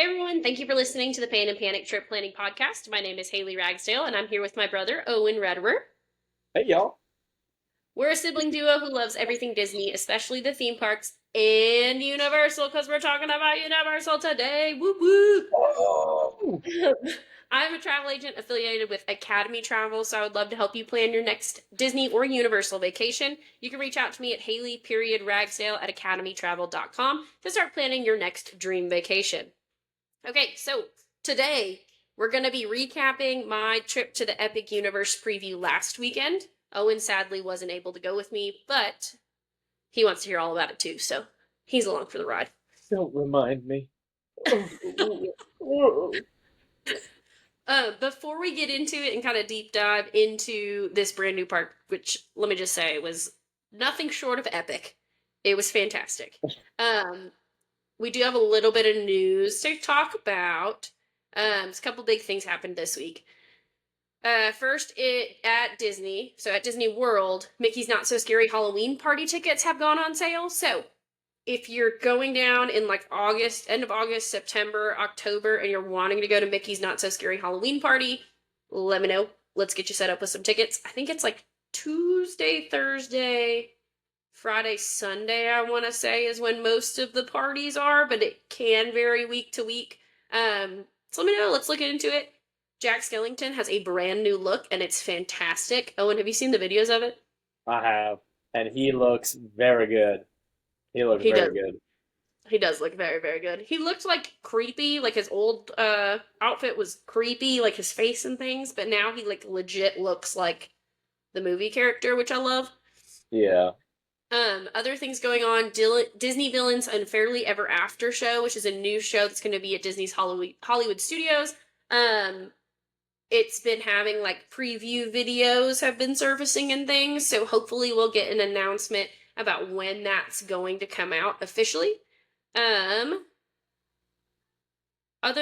Hey everyone, thank you for listening to the Pain and Panic Trip Planning Podcast. My name is Haley Ragsdale, and I'm here with my brother, Owen Rederer. Hey y'all. We're a sibling duo who loves everything Disney, especially the theme parks and Universal, because we're talking about Universal today. Whoop Oh, whoop! I'm a travel agent affiliated with Academy Travel, so I would love to help you plan your next Disney or Universal vacation. You can reach out to me at Haley.Ragsdale at academytravel.com to start planning your next dream vacation. Okay, so today we're going to be recapping my trip to the Epic Universe preview last weekend. Owen sadly wasn't able to go with me, but he wants to hear all about it too, so he's along for the ride. don't remind me. Oh. Before we get into it and kind of deep dive into this brand new park, which let me just say was nothing short of epic, it was fantastic. We do have a little bit of news to talk about. A couple big things happened this week. First, at Disney, so at Disney World, Mickey's Not So Scary Halloween party tickets have gone on sale. So if you're going down in like August, end of August, September, October, and you're wanting to go to Mickey's Not So Scary Halloween party, let me know. Let's get you set up with some tickets. I think it's like Tuesday, Thursday, Friday, Sunday, I want to say, is when most of the parties are, but it can vary week to week. So let me know. Let's look into it. Jack Skellington has a brand new look, and it's fantastic. Owen, have you seen the videos of it? I have, and he looks very good. He looks He very does. good. He does look very, very good. He looked like creepy, like his old outfit was creepy, like his face and things, but now he like legit looks like the movie character, which I love. Yeah. Other things going on, Disney Villains Unfairly Ever After show, which is a new show that's going to be at Disney's Hollywood Studios. It's been having like preview videos have been surfacing and things, so hopefully we'll get an announcement about when that's going to come out officially. Other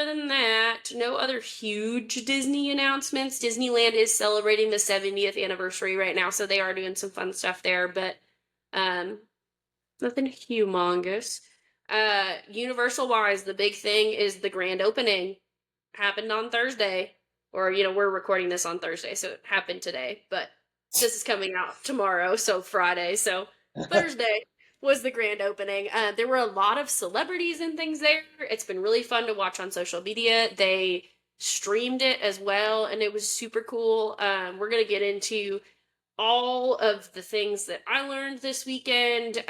than that, no other huge Disney announcements. Disneyland is celebrating the 70th anniversary right now, so they are doing some fun stuff there, but nothing humongous. Universal wise, the big thing is the grand opening. Happened on Thursday. Or, we're recording this on Thursday, so it happened today, but this is coming out tomorrow, so Friday. So Thursday was the grand opening. There were a lot of celebrities and things there. It's been really fun to watch on social media. They streamed it as well, and it was super cool. We're going to get into all of the things that I learned this weekend,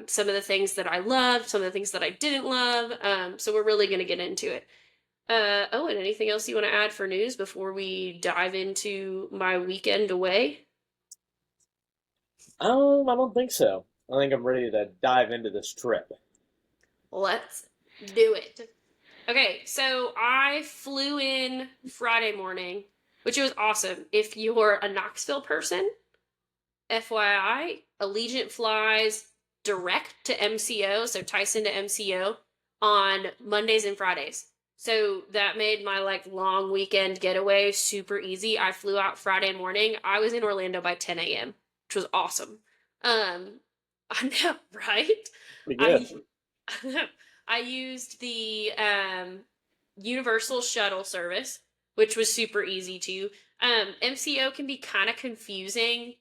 some of the things that I loved, some of the things that I didn't love. So we're really going to get into it. And anything else you want to add for news before we dive into my weekend away? I don't think so. I think I'm ready to dive into this trip. Let's do it. Okay, so I flew in Friday morning, which was awesome. If you're a Knoxville person, FYI, Allegiant flies direct to MCO, so Tyson to MCO, on Mondays and Fridays. So that made my like long weekend getaway super easy. I flew out Friday morning. I was in Orlando by 10 a.m., which was awesome. I know, right? Pretty I good. I used the Universal shuttle service, which was super easy too. MCO can be kind of confusing.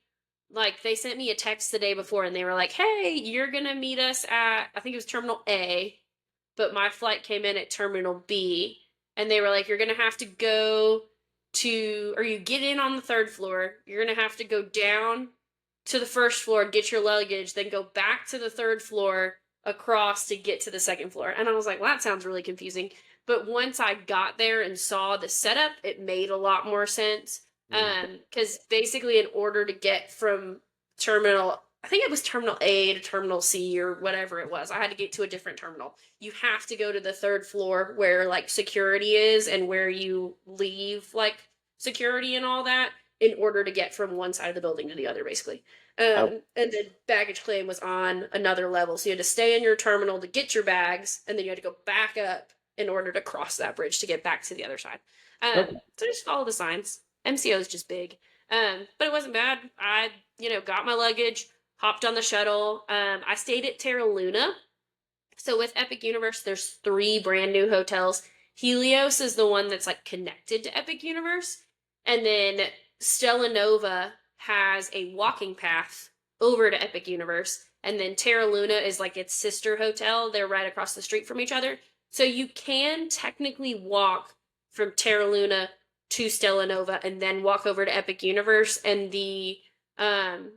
Like they sent me a text the day before and they were like, "Hey, you're going to meet us at I think it was Terminal A, but my flight came in at Terminal B." And they were like, "You're going to have to go or you get in on the third floor. You're going to have to go down to the first floor, get your luggage, then go back to the third floor across to get to the second floor." And I was like, well, that sounds really confusing. But once I got there and saw the setup, it made a lot more sense. Because basically, in order to get from I think it was Terminal A to Terminal C or whatever it was, I had to get to a different terminal. You have to go to the third floor where like security is and where you leave like security and all that in order to get from one side of the building to the other, basically. Oh, And then baggage claim was on another level. So you had to stay in your terminal to get your bags, and then you had to go back up in order to cross that bridge to get back to the other side. okay. So just follow the signs. MCO is just big. But it wasn't bad. I, got my luggage, hopped on the shuttle. I stayed at Terra Luna, So with Epic Universe, there's 3 brand new hotels. Helios is the one that's like connected to Epic Universe. And then Stella Nova has a walking path over to Epic Universe. And then Terra Luna is like its sister hotel. They're right across the street from each other. So you can technically walk from Terra Luna to Stella Nova and then walk over to Epic Universe. And um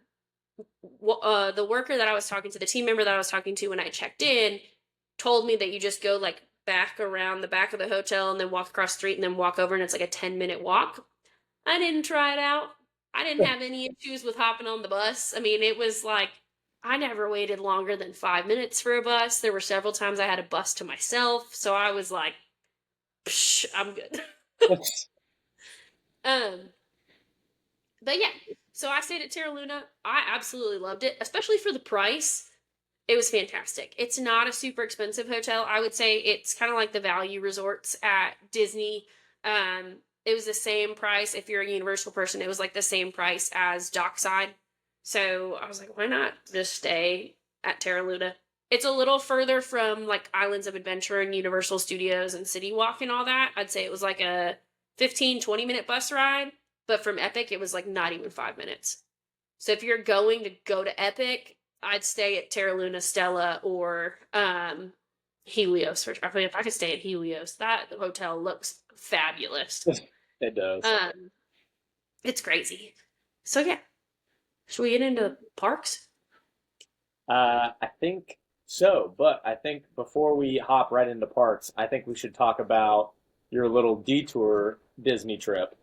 the worker that I was talking to, the team member that I was talking to when I checked in, told me that you just go like back around the back of the hotel and then walk across the street and then walk over, and it's like a 10-minute walk. I didn't try it out. I didn't have any issues with hopping on the bus. I mean, it was like I never waited longer than 5 minutes for a bus. There were several times I had a bus to myself, so I was like, psh, I'm good. um, but yeah, so I stayed at Terra Luna. I absolutely loved it, especially for the price. It was fantastic. It's not a super expensive hotel. I would say it's kind of like the value resorts at Disney. It was the same price. If you're a Universal person, it was like the same price as Dockside. So I was like, why not just stay at Terra Luna? It's a little further from like Islands of Adventure and Universal Studios and City Walk and all that. I'd say it was like a 15-20 minute bus ride, but from Epic, it was like not even 5 minutes. So if you're going to go to Epic, I'd stay at Terra Luna, Stella, or Helios. I mean, if I could stay at Helios, that hotel looks fabulous. It does. It's crazy. So yeah, should we get into parks? I think so, but I think before we hop right into parks, I think we should talk about your little detour Disney trip.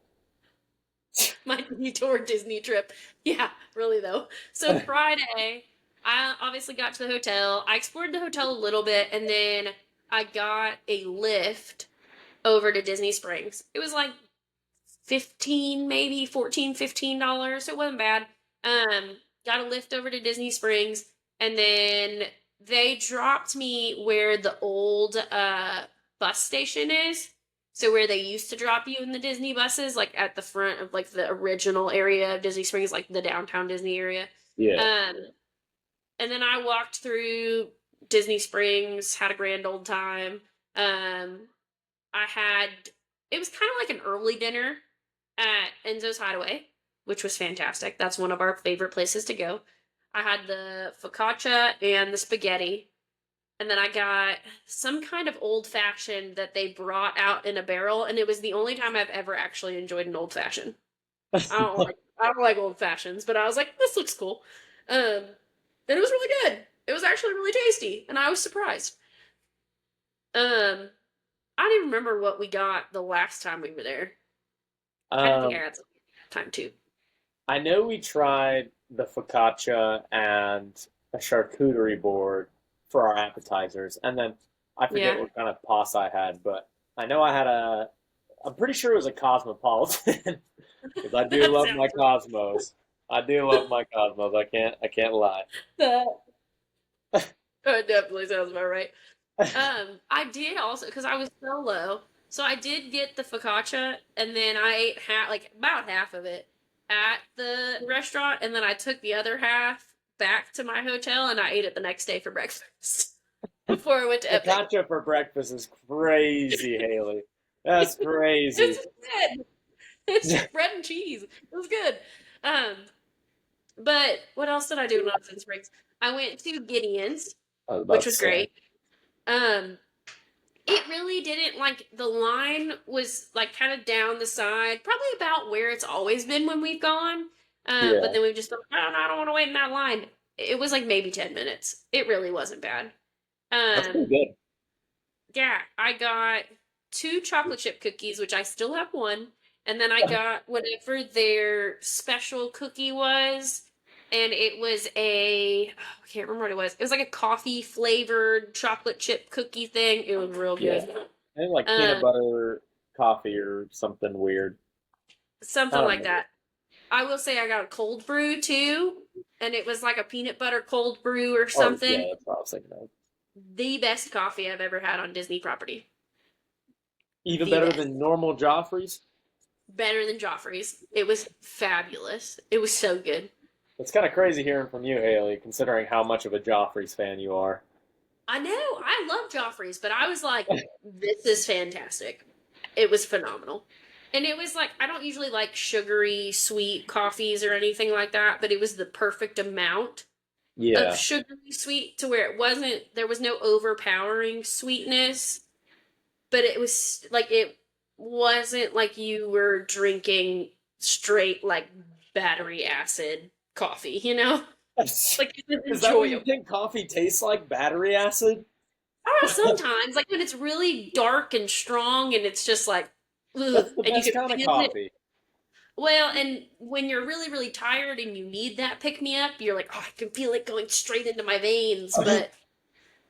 My detour Disney trip. Yeah, really though. So Friday, I obviously got to the hotel. I explored the hotel a little bit, and then I got a lift over to Disney Springs. It was like 15, maybe 14, $15. It wasn't bad. Got a lift over to Disney Springs, and then they dropped me where the old bus station is. So where they used to drop you in the Disney buses, like at the front of like the original area of Disney Springs, like the downtown Disney area. Yeah. And then I walked through Disney Springs, had a grand old time. I had, it was kind of like an early dinner at Enzo's Hideaway, which was fantastic. That's one of our favorite places to go. I had the focaccia and the spaghetti. And then I got some kind of old fashioned that they brought out in a barrel, and it was the only time I've ever actually enjoyed an old fashioned. I don't like old fashions, but I was like, this looks cool. And it was really good. It was actually really tasty, and I was surprised. I don't even remember what we got the last time we were there. I think I Um, had some time too. I know we tried the focaccia and a charcuterie board for our appetizers, and then I forget Yeah. what kind of pasta I had, but I know I had I'm pretty sure it was a cosmopolitan because I do That love my sounds cosmos. I do love my cosmos. I can't lie. right. That definitely sounds about right. I did also because I was solo, so I did get the focaccia, and then I ate like about half of it at the restaurant, and then I took the other half back to my hotel, and I ate it the next day for breakfast before I went to Epic. Focaccia for breakfast is crazy, Haley. That's crazy. It's good. It's just bread and cheese. It was good. Um, but what else did I do when I was in Springs? I went to Gideon's, I was about which to was say. great. Um, it really didn't like the line was like kind of down the side, probably about where it's always been when we've gone. But Yeah, then we've just been, like, oh, no, I don't want to wait in that line. It was like maybe 10 minutes. It really wasn't bad. that's pretty Um, good. yeah, I got 2 chocolate chip cookies, which I still have one. And then I got whatever their special cookie was. And it was I can't remember what it was. It was like a coffee flavored chocolate chip cookie thing. It was real Yeah, good. I think like peanut Um, butter coffee or something weird. I Something don't like know. that. I will say I got a cold brew too. And it was like a peanut butter cold brew or Oh yeah, something. that's what I was thinking of. The best coffee I've ever had on Disney property. Even The better best. than normal Joffrey's. Better than Joffrey's. It was fabulous. It was so good. It's kind of crazy hearing from you, Haley, considering how much of a Joffrey's fan you are. I know, I love Joffrey's, but I was like, this is fantastic. It was phenomenal. And it was like, I don't usually like sugary, sweet coffees or anything like that, but it was the perfect amount of Yeah. sugary sweet to where there was no overpowering sweetness, but it was like, it wasn't like you were drinking straight, like, battery acid coffee, you know? Like, it was Is that what you enjoyable. think coffee tastes like? Battery acid? Sometimes, like when it's really dark and strong and it's just like, ugh, That's the and you best can kind of feel it. coffee. Well, and when you're really, really tired and you need that pick me up, you're like, oh, I can feel it going straight into my veins. But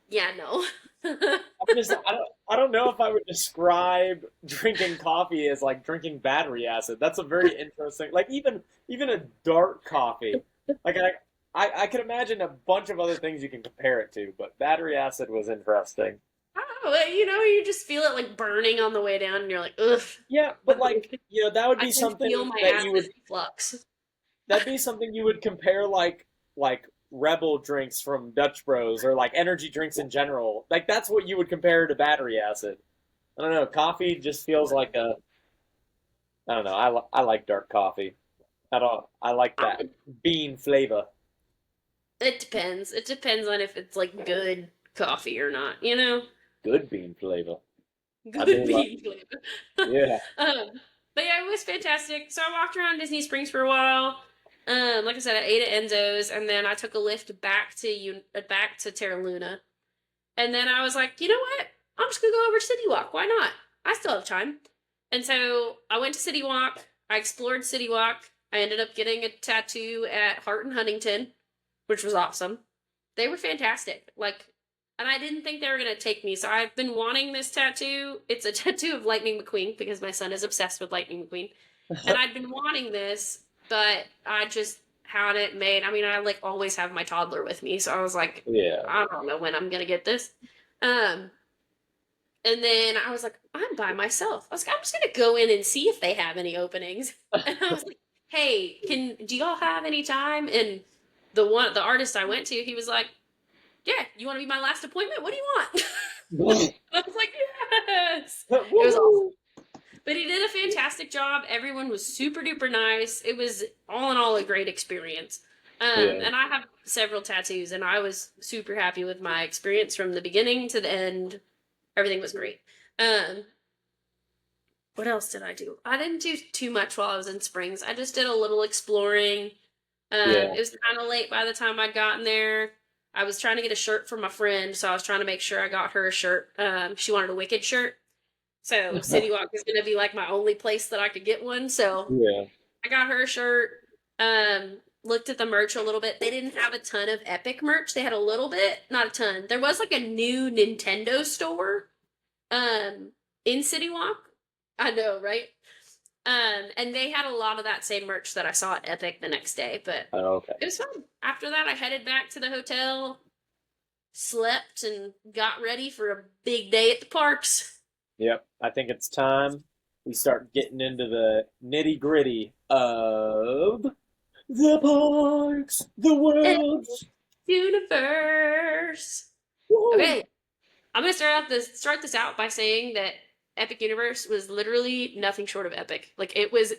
yeah, no. I don't know if I would describe drinking coffee as like drinking battery acid. That's a very interesting, like even a dark coffee. Like I can imagine a bunch of other things you can compare it to, but battery acid was interesting. Oh, well, you just feel it like burning on the way down, and you're like, ugh. Yeah, but like, that would I be can feel something my that you acid would reflux. that'd be something you would compare like Rebel drinks from Dutch Bros or like energy drinks in general. Like that's what you would compare to battery acid. I don't know. Coffee just feels like a. I don't know. I like dark coffee. I don't. I like that I, bean flavor. it depends. It depends on if it's like good coffee or not, you know? Good bean flavor. I Good do like. bean flavor. Yeah. um, but yeah, it was fantastic. So I walked around Disney Springs for a while. Like I said, I ate at Enzo's, and then I took a lift back to Terra Luna. And then I was like, you know what? I'm just gonna go over to City Walk. Why not? I still have time. And so I went to City Walk. I explored City Walk. I ended up getting a tattoo at Hart and Huntington, which was awesome. They were fantastic. Like, and I didn't think they were gonna take me. So I've been wanting this tattoo. It's a tattoo of Lightning McQueen because my son is obsessed with Lightning McQueen, and I'd been wanting this, but I just had it made. I mean, I like always have my toddler with me, so I was like, Yeah. I don't know when I'm gonna get this. Um, and then I was like, I'm by myself. I was like, I'm just gonna go in and see if they have any openings. And I was like, hey, do y'all have any time? And the artist I went to, he was like, yeah, you want to be my last appointment? What do you want? I was like, yes. It was awesome. Woohoo! But he did a fantastic job. Everyone was super duper nice. It was all in all a great experience. Yeah. And I have several tattoos, and I was super happy with my experience from the beginning to the end. Everything was great. Um, what else did I do? I didn't do too much while I was in Springs. I just did a little exploring. Yeah. It was kind of late by the time I'd gotten there. I was trying to get a shirt for my friend, so I was trying to make sure I got her a shirt. She wanted a Wicked shirt. So City Walk is going to be like my only place that I could get one. So Yeah. I got her a shirt. Looked at the merch a little bit. They didn't have a ton of Epic merch. They had a little bit, not a ton. There was like a new Nintendo store in City Walk. I know, right? And they had a lot of that same merch that I saw at Epic the next day, but Oh, okay. it was fun. After that, I headed back to the hotel, slept, and got ready for a big day at the parks. Yep. I think it's time we start getting into the nitty gritty of the parks, the And worlds. universe. Woo! Okay, I'm gonna start this out by saying that Epic Universe was literally nothing short of epic. Like it was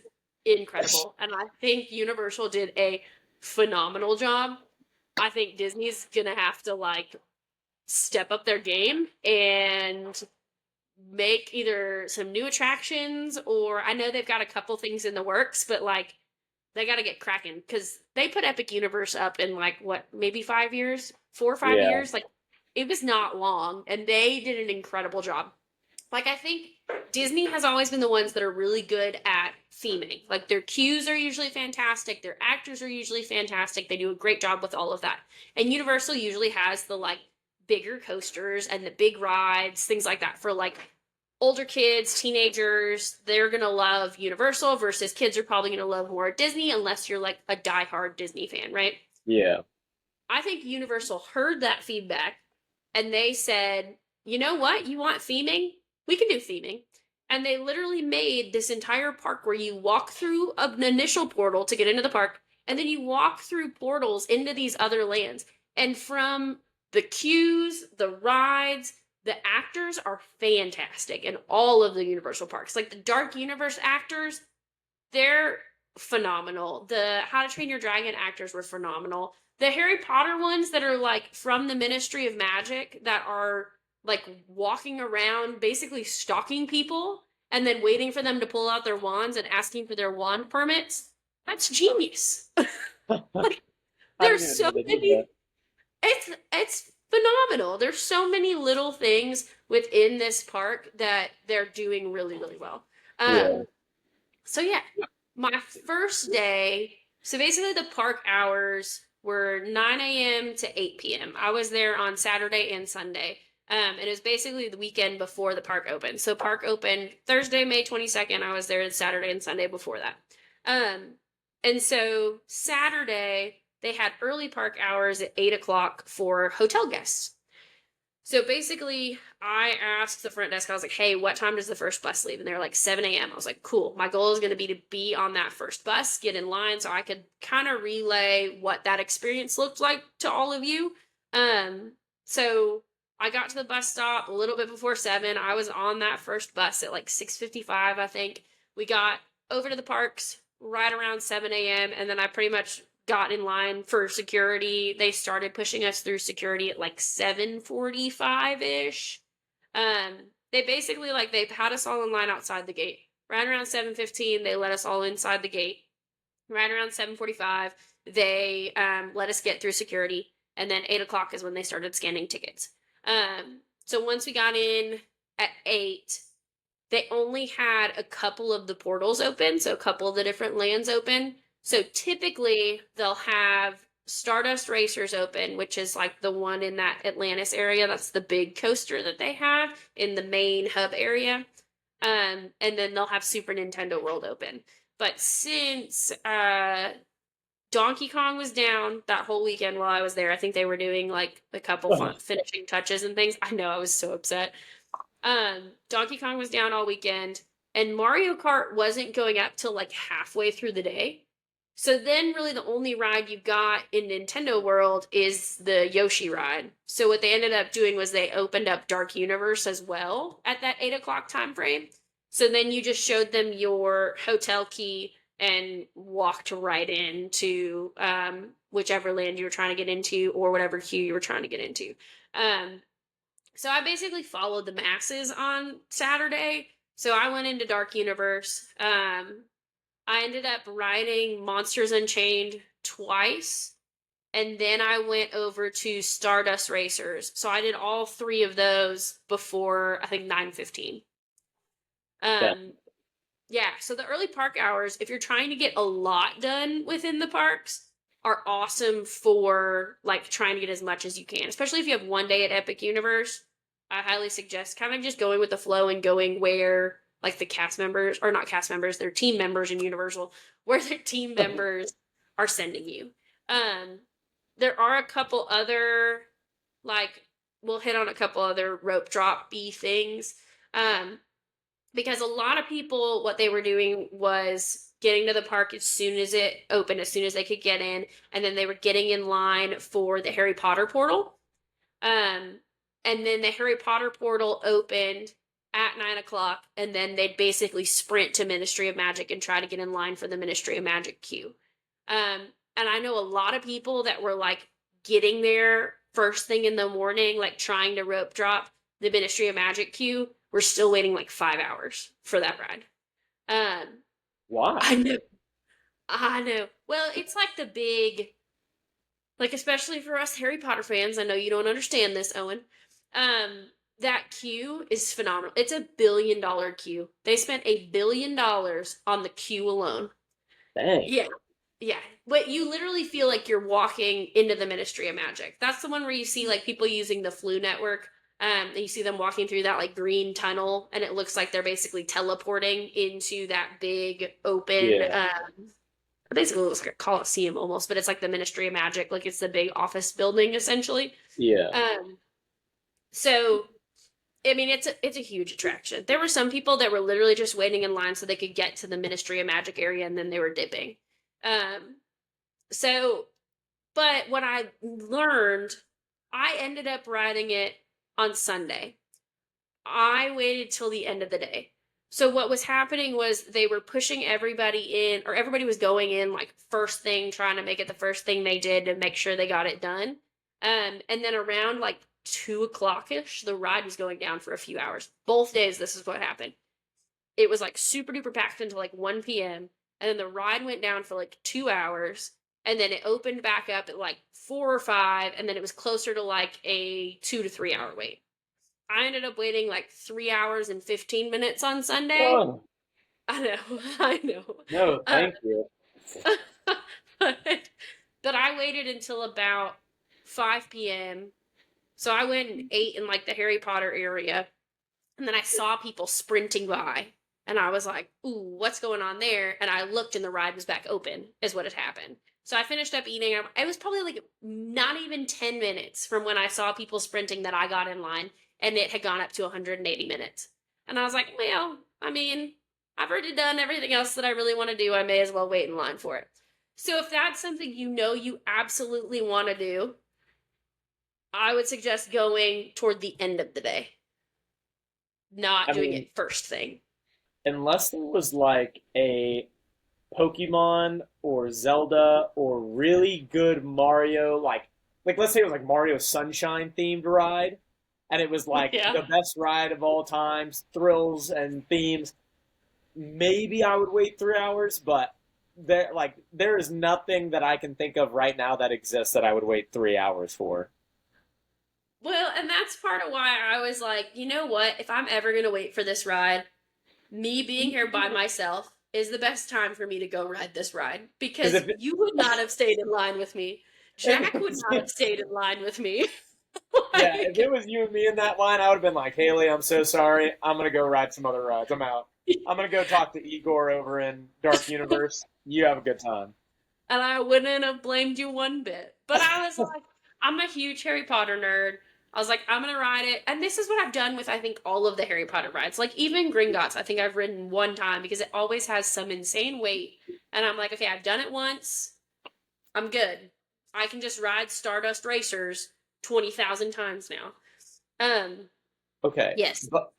incredible, and I think Universal did a phenomenal job. I think Disney's gonna have to like step up their game and make either some new attractions, or I know they've got a couple things in the works, but like they got to get cracking because they put Epic Universe up in like what, maybe 5 years, 4 or 5 years. Yeah. Like it was not long, and they did an incredible job. Like I think Disney has always been the ones that are really good at theming. Like their cues are usually fantastic, their actors are usually fantastic. They do a great job with all of that. And Universal usually has the like bigger coasters and the big rides, things like that for like older kids, teenagers. They're going to love Universal versus kids are probably going to love more Disney unless you're like a diehard Disney fan, right? Yeah. I think Universal heard that feedback and they said, you know what? You want theming? We can do theming. And they literally made this entire park where you walk through an initial portal to get into the park, and then you walk through portals into these other lands. And from the queues, the rides, the actors are fantastic in all of the Universal parks. Like the Dark Universe actors, they're phenomenal. The How to Train Your Dragon actors were phenomenal. The Harry Potter ones that are like from the Ministry of Magic that are like walking around basically stalking people and then waiting for them to pull out their wands and asking for their wand permits. That's genius. Like I didn't there's even so know they did many that. it's phenomenal. There's so many little things within this park that they're doing really, really well. Yeah. So yeah, my first day. So basically, the park hours were 9 a.m. to 8 p.m. I was there on Saturday and Sunday. And it was basically the weekend before the park opened. So park opened Thursday, May 22nd. I was there Saturday and Sunday before that. Um, and so Saturday, they had early park hours at 8 o'clock for hotel guests. So basically, I asked the front desk, I was like, hey, what time does the first bus leave? And they're like, 7 a.m. I was like, cool. My goal is going to be on that first bus, get in line so I could kind of relay what that experience looked like to all of you. So I got to the bus stop a little bit before 7. I was on that first bus at like 6:55, I think. We got over to the parks right around 7 a.m. And then I pretty much got in line for security. They started pushing us through security at like 7:45-ish. They basically like they had us all in line outside the gate. Right around 7:15, they let us all inside the gate. Right around 7:45, they let us get through security, and then 8 o'clock is when they started scanning tickets. So once we got in at 8, they only had a couple of the portals open, so a couple of the different lands open. So typically they'll have Stardust Racers open, which is like the one in that Atlantis area. That's the big coaster that they have in the main hub area. And then they'll have Super Nintendo World open. But since Donkey Kong was down that whole weekend while I was there, I think they were doing like a couple finishing touches and things. I know, I was so upset. Donkey Kong was down all weekend, and Mario Kart wasn't going up till like halfway through the day. So then really the only ride you got in Nintendo World is the Yoshi ride. So what they ended up doing was they opened up Dark Universe as well at that 8 o'clock time frame. So then you just showed them your hotel key and walked right into whichever land you were trying to get into or whatever queue you were trying to get into. So I basically followed the masses on Saturday. So I went into Dark Universe. I ended up riding Monsters Unchained twice. And then I went over to Stardust Racers. So I did all 3 of those before, I think, 9:15. Yeah. Yeah, so the early park hours, if you're trying to get a lot done within the parks, are awesome for like trying to get as much as you can. Especially if you have one day at Epic Universe. I highly suggest kind of just going with the flow and going where like the cast members, or not cast members, they're team members in Universal, where their team members are sending you. There are a couple other, like, we'll hit on a couple other rope drop-y things. Because a lot of people, what they were doing was getting to the park as soon as it opened, as soon as they could get in, and then they were getting in line for the Harry Potter portal. And then the Harry Potter portal opened at 9 o'clock, and then they'd basically sprint to Ministry of Magic and try to get in line for the Ministry of Magic queue. And I know a lot of people that were like getting there first thing in the morning, like trying to rope drop the Ministry of Magic queue. We're still waiting like 5 hours for that ride. Why? I know. Well, it's like the big, like especially for us Harry Potter fans. I know you don't understand this, Owen. That queue is phenomenal. It's $1 billion queue. They spent $1 billion on the queue alone. Dang. Yeah. Yeah. But you literally feel like you're walking into the Ministry of Magic. That's the one where you see like people using the Flu Network. And you see them walking through that like green tunnel, and it looks like they're basically teleporting into that big open, basically looks like a Coliseum almost, but it's like the Ministry of Magic, like it's the big office building essentially. Yeah. So I mean, it's a huge attraction. There were some people that were literally just waiting in line so they could get to the Ministry of Magic area, and then they were dipping. So, but what I learned I ended up riding it on Sunday. I waited till the end of the day. So what was happening was they were pushing everybody in, or everybody was going in like first thing, trying to make it the first thing they did to make sure they got it done. And then around like 2 o'clock ish, the ride was going down for a few hours. Both days, this is what happened. It was like super duper packed until like 1 p.m. And then the ride went down for like 2 hours. And then it opened back up at like 4 or 5. And then it was closer to like a 2 to 3 hour wait. I ended up waiting like 3 hours and 15 minutes on Sunday. Oh, I know, I know. no, Uh, thank you. but, but I waited until about 5 p.m. So I went and ate in like the Harry Potter area. And then I saw people sprinting by. And I was like, ooh, what's going on there? And I looked and the ride was back open, is what had happened. So I finished up eating. It was probably like not even 10 minutes from when I saw people sprinting that I got in line. And it had gone up to 180 minutes. And I was like, well, I mean, I've already done everything else that I really want to do. I may as well wait in line for it. So if that's something you know you absolutely want to do, I would suggest going toward the end of the day, not I doing mean, it first thing. unless there was like a Pokemon or Zelda or really good Mario, like let's say it was like Mario Sunshine themed ride, and it was like Yeah. the best ride of all times, thrills and themes. Maybe I would wait 3 hours, but there is nothing that I can think of right now that exists that I would wait 3 hours for. Well, and that's part of why I was like, you know what? If I'm ever going to wait for this ride, me being here by myself is the best time for me to go ride this ride Because because you would not have stayed in line with me. if Jack would not have stayed in line with me. yeah, if Like, it was you and me in that line, I would have been like, Haley, I'm so sorry. I'm gonna go ride some other rides. I'm out. I'm gonna go talk to Igor over in Dark Universe. You have a good time. and I wouldn't have blamed you one bit. But I was like, I'm a huge Harry Potter nerd. I was like, I'm gonna ride it. And this is what I've done with I think all of the Harry Potter rides. Like even Gringotts, I think I've ridden one time because it always has some insane wait. And I'm like, okay, I've done it once. I'm good. I can just ride Stardust Racers 20,000 times now. Um, Okay, yes. but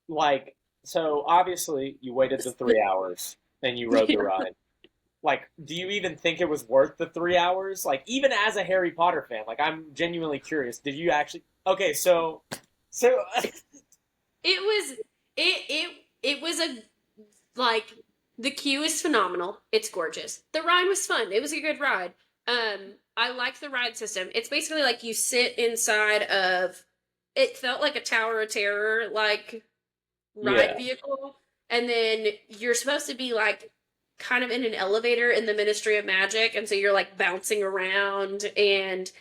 like, so obviously you waited the 3 hours and you rode the ride. Like, do you even think it was worth the 3 hours? Like, even as a Harry Potter fan, like, I'm genuinely curious. Did you actually? Okay, so It was it was a like the queue is phenomenal. It's gorgeous. The ride was fun. It was a good ride. I like the ride system. It's basically like you sit inside of it felt like a Tower of Terror like ride yeah, vehicle and then you're supposed to be like kind of in an elevator in the Ministry of Magic and so you're like bouncing around and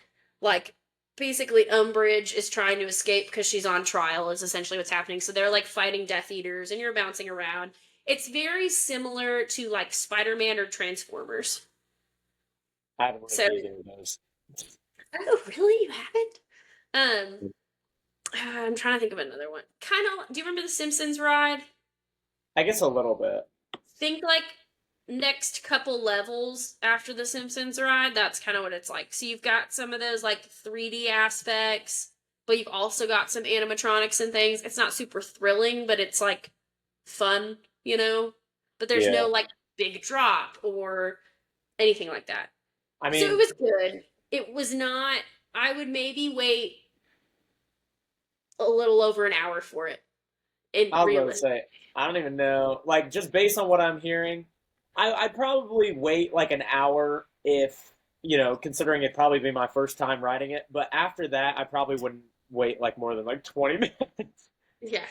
like basically Umbridge is trying to escape because she's on trial is essentially what's happening. So they're like fighting Death Eaters and you're bouncing around. It's very similar to like Spider-Man or Transformers. I haven't So, ridden either of those. oh, really? You haven't? I'm trying to think of another one. Kind of. Do you remember the Simpsons ride? I guess a little bit. Think like next couple levels after the Simpsons ride. That's kind of what it's like. So you've got some of those like 3D aspects, but you've also got some animatronics and things. It's not super thrilling, but it's like fun, you know? But there's Yeah, no like big drop or anything like that. I So it mean, was good. It was not, I would maybe wait a little over an hour for it. And I was about to really. say, I don't even know. Like, just based on what I'm hearing, I'd probably wait like an hour if, considering it'd probably be my first time riding it. But after that, I probably wouldn't wait like more than like 20 minutes. Yeah.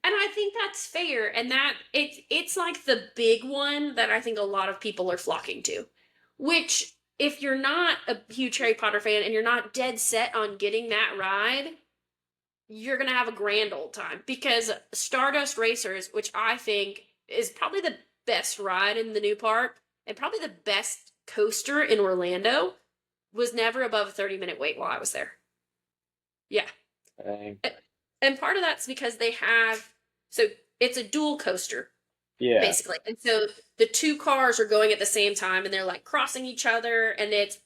And I think that's fair. And that it's like the big one that I think a lot of people are flocking to. Which if you're not a huge Harry Potter fan and you're not dead set on getting that ride, you're gonna have a grand old time. Because Stardust Racers, which I think is probably the best ride in the new park, and probably the best coaster in Orlando, was never above a 30-minute wait while I was there. Yeah. Dang. And part of that's because they have so it's a dual coaster. Yeah. basically. And so the two cars are going at the same time and they're like crossing each other and it's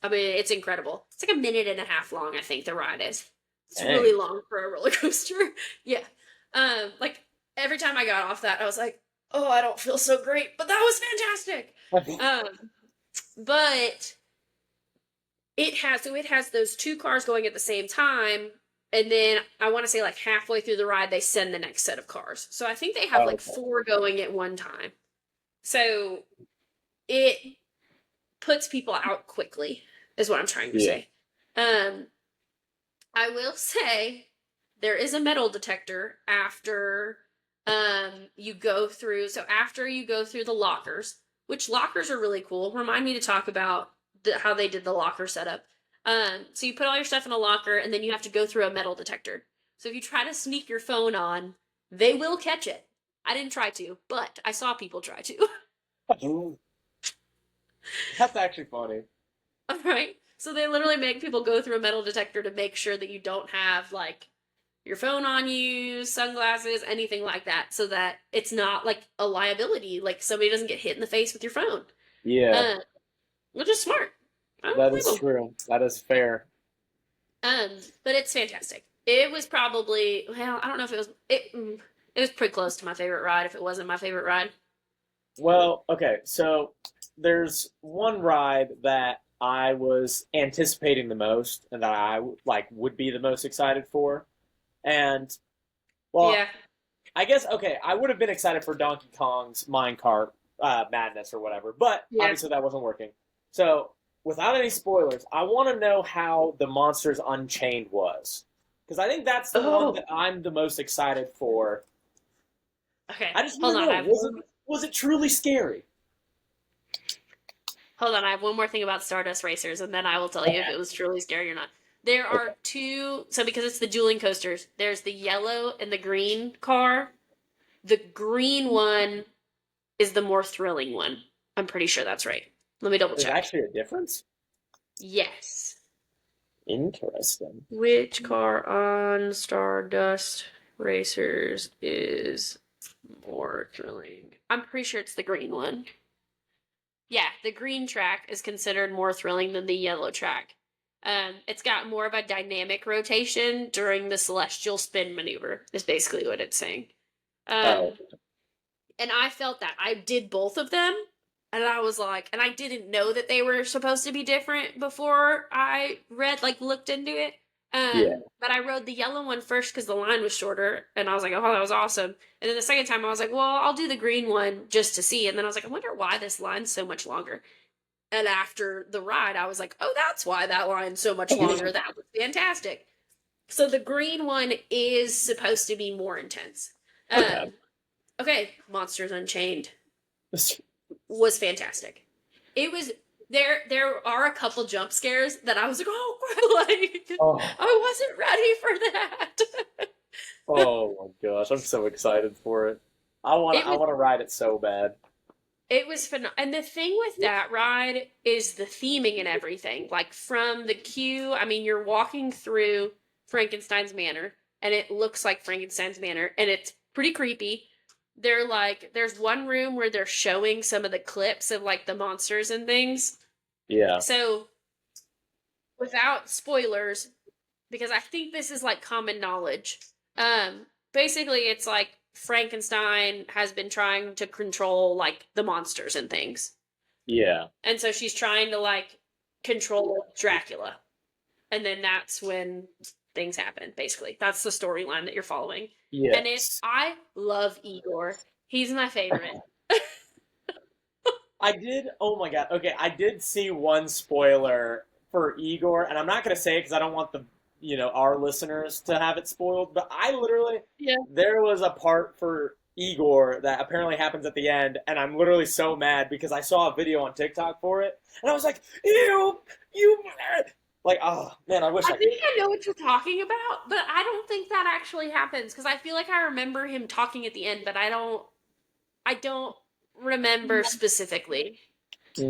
incredible. It's like a minute and a half long, I think the ride is. It's really Dang. long for a roller coaster. Yeah. Like every time I got off that, I was like, "Oh, I don't feel so great," but that was fantastic. Um but it has those two cars going at the same time, and then I want to say like halfway through the ride they send the next set of cars. So I think they have like Okay. four going at one time. So it puts people out quickly, is what I'm trying to Yeah. say. Um, I will say there is a metal detector after you go through. So after you go through the lockers, which lockers are really cool. Remind me to talk about how they did the locker setup. So you put all your stuff in a locker, and then you have to go through a metal detector. So if you try to sneak your phone on, they will catch it. I didn't try to, but I saw people try to. That's actually funny. All right. So they literally make people go through a metal detector to make sure that you don't have like your phone on you, sunglasses, anything like that, so that it's not like a liability, like somebody doesn't get hit in the face with your phone. Yeah, Uh, which is smart. I don't that blame is them. true. That is fair. But it's fantastic. It was probably well, I don't know if it was it was pretty close to my favorite ride if it wasn't my favorite ride. Well, okay, so there's one ride that I was anticipating the most and that I like would be the most excited for. And well, Yeah. I guess okay, I would have been excited for Donkey Kong's Minecart Madness or whatever, but Yeah. obviously that wasn't working. So, without any spoilers, I want to know how the Monsters Unchained was. Because I think that's the one Oh. that I'm the most excited for. Okay. I just want Hold to on. know, I have one. was it truly scary? Hold on, I have one more thing about Stardust Racers, and then I will tell you if it was truly scary or not. There Okay. are two, so because it's the dueling coasters, there's the yellow and the green car. The green one is the more thrilling one. I'm pretty sure that's right. Let me double There's check. actually a difference? Yes. Interesting. Which car on Stardust Racers is more thrilling? I'm pretty sure it's the green one. Yeah, the green track is considered more thrilling than the yellow track. It's got more of a dynamic rotation during the celestial spin maneuver, is basically what it's saying. Oh, Um, and I felt that. I did both of them, and I was like, and I didn't know that they were supposed to be different before I looked into it. yeah. But I rode the yellow one first because the line was shorter, and I was like, oh, that was awesome. And then the second time, I was like, well, I'll do the green one just to see. And then I was like, I wonder why this line's so much longer. And after the ride, I was like, oh, that's why that line's so much longer. That was fantastic. So the green one is supposed to be more intense. Okay. Um, okay, Monsters Unchained was fantastic. It was there are a couple jump scares that I was like, oh, like Oh, I wasn't ready for that. oh my gosh, I'm so excited for it. it I was want to ride it so bad. it was phenomenal. And the thing with that ride is the theming and everything. Like from the queue, I mean, you're walking through Frankenstein's Manor, and it looks like Frankenstein's Manor, and it's pretty creepy. There's one room where they're showing some of the clips of like the monsters and things. Yeah. So without spoilers, because I think this is like common knowledge. Basically it's like Frankenstein has been trying to control like the monsters and things. Yeah. And so she's trying to like control Dracula. And then that's when things happen, basically. That's the storyline that you're following. And Yes. I love Igor. He's my favorite. I did. Oh my god. Okay, I did see one spoiler for Igor, and I'm not gonna say it because I don't want our listeners to have it spoiled. But I literally, Yeah. there was a part for Igor that apparently happens at the end, and I'm literally so mad because I saw a video on TikTok for it, and I was like, "Ew, you!" Like, oh man, I wish I I could. think I know what you're talking about, but I don't think that actually happens because I feel like I remember him talking at the end, but I don't remember specifically.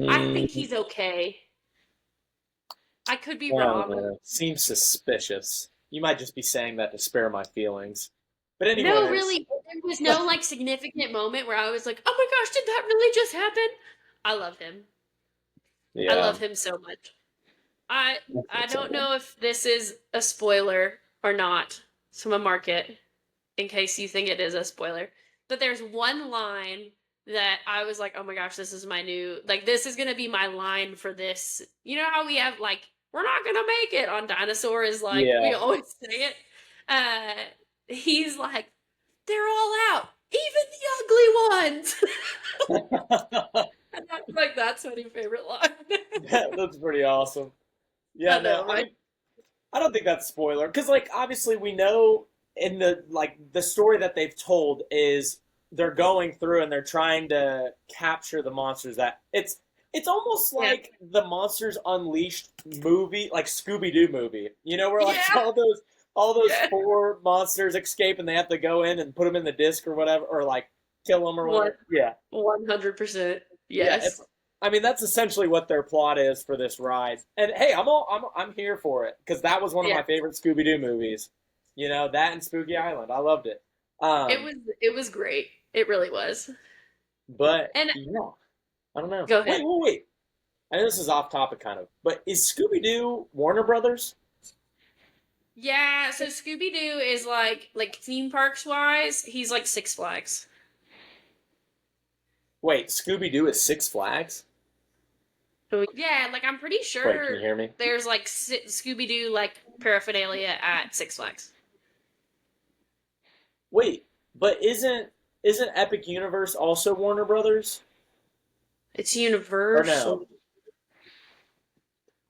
I think Mm, he's okay. I could be I don't wrong. know. Seems suspicious. You might just be saying that to spare my feelings. But No, anyways, really, there was no like significant moment where I was like, "Oh my gosh, did that really just happen?" I love him. I Yeah. love him so much. I don't know if this is a spoiler or not, so I'm gonna mark it in case you think it is a spoiler. But there's one line that I was like, "Oh my gosh, this is my new like this is gonna be my line for this." You know how we have like we're not gonna make it on Dinosaur is like we Yeah. always say it. Uh, he's like, "They're all out, even the ugly ones." And that's like that's my new favorite line. That's pretty awesome. Yeah, I no, know, I right? mean, I don't think that's spoiler because, like, obviously we know in the story that they've told is they're going through and they're trying to capture the monsters. That it's almost Yeah. like the Monsters Unleashed movie, like Scooby Doo movie. You know, where like Yeah. all those Yeah. four monsters escape and they have to go in and put them in the disc or whatever, or like kill them or One whatever. Yeah, 100%. yeah. It's Yes. I mean that's essentially what their plot is for this ride. And hey, I'm here for it because that was one of Yeah. my favorite Scooby Doo movies. You know that and Spooky Island. I loved it. It Um, was it was great. It really was. but And yeah, I don't know. go Wait, ahead. wait, wait. I know this is off topic kind of, but is Scooby Doo Warner Brothers? Yeah, so Scooby Doo is like theme parks wise, he's like Six Flags. Wait, Scooby Doo is Six Flags? So yeah, like I'm pretty Wait, can sure you hear me? there's like Scooby Doo like paraphernalia at Six Flags. Wait, but isn't Epic Universe also Warner Brothers? It's Or no? Universal.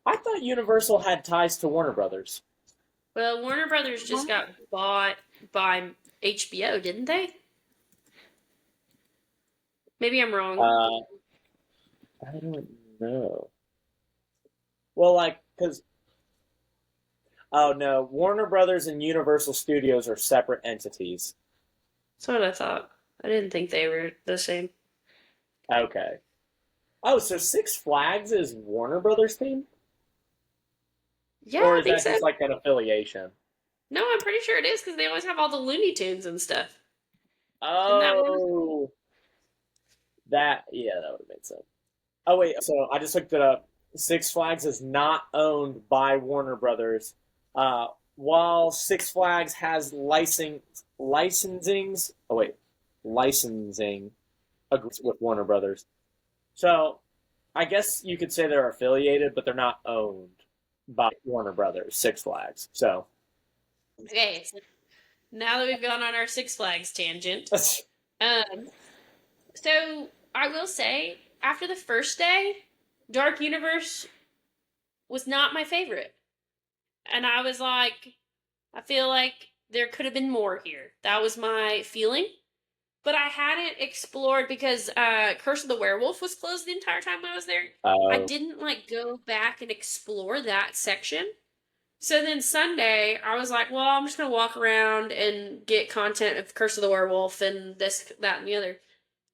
I thought Universal had ties to Warner Brothers. Well, Warner Brothers just got bought by HBO, didn't they? Maybe I'm wrong. Uh, I don't know. Well, like, because oh no, Warner Brothers and Universal Studios are separate entities. That's what I thought. I didn't think they were the same. Okay. Oh, so Six Flags is Warner Brothers theme, Yeah, or I is think that so. just like an affiliation? No, I'm pretty sure it is because they always have all the Looney Tunes and stuff. Isn't that one? Oh, that yeah, that would have made sense. Oh wait, so I just looked it up. Six Flags is not owned by Warner Brothers. While Six Flags has licensings. Oh wait, licensing agreements with Warner Brothers. So I guess you could say they're affiliated, but they're not owned by Warner Brothers. Six Flags. So Okay, so now that we've gone on our Six Flags tangent, um, so I will say after the first day, Dark Universe was not my favorite, and I was like, I feel like there could have been more here. That was my feeling. But I hadn't explored because Curse of the Werewolf was closed the entire time I was there. I uh, didn't like go back and explore that section. So then Sunday, I was like, well, I'm just gonna walk around and get content of Curse of the Werewolf and this, that, and the other.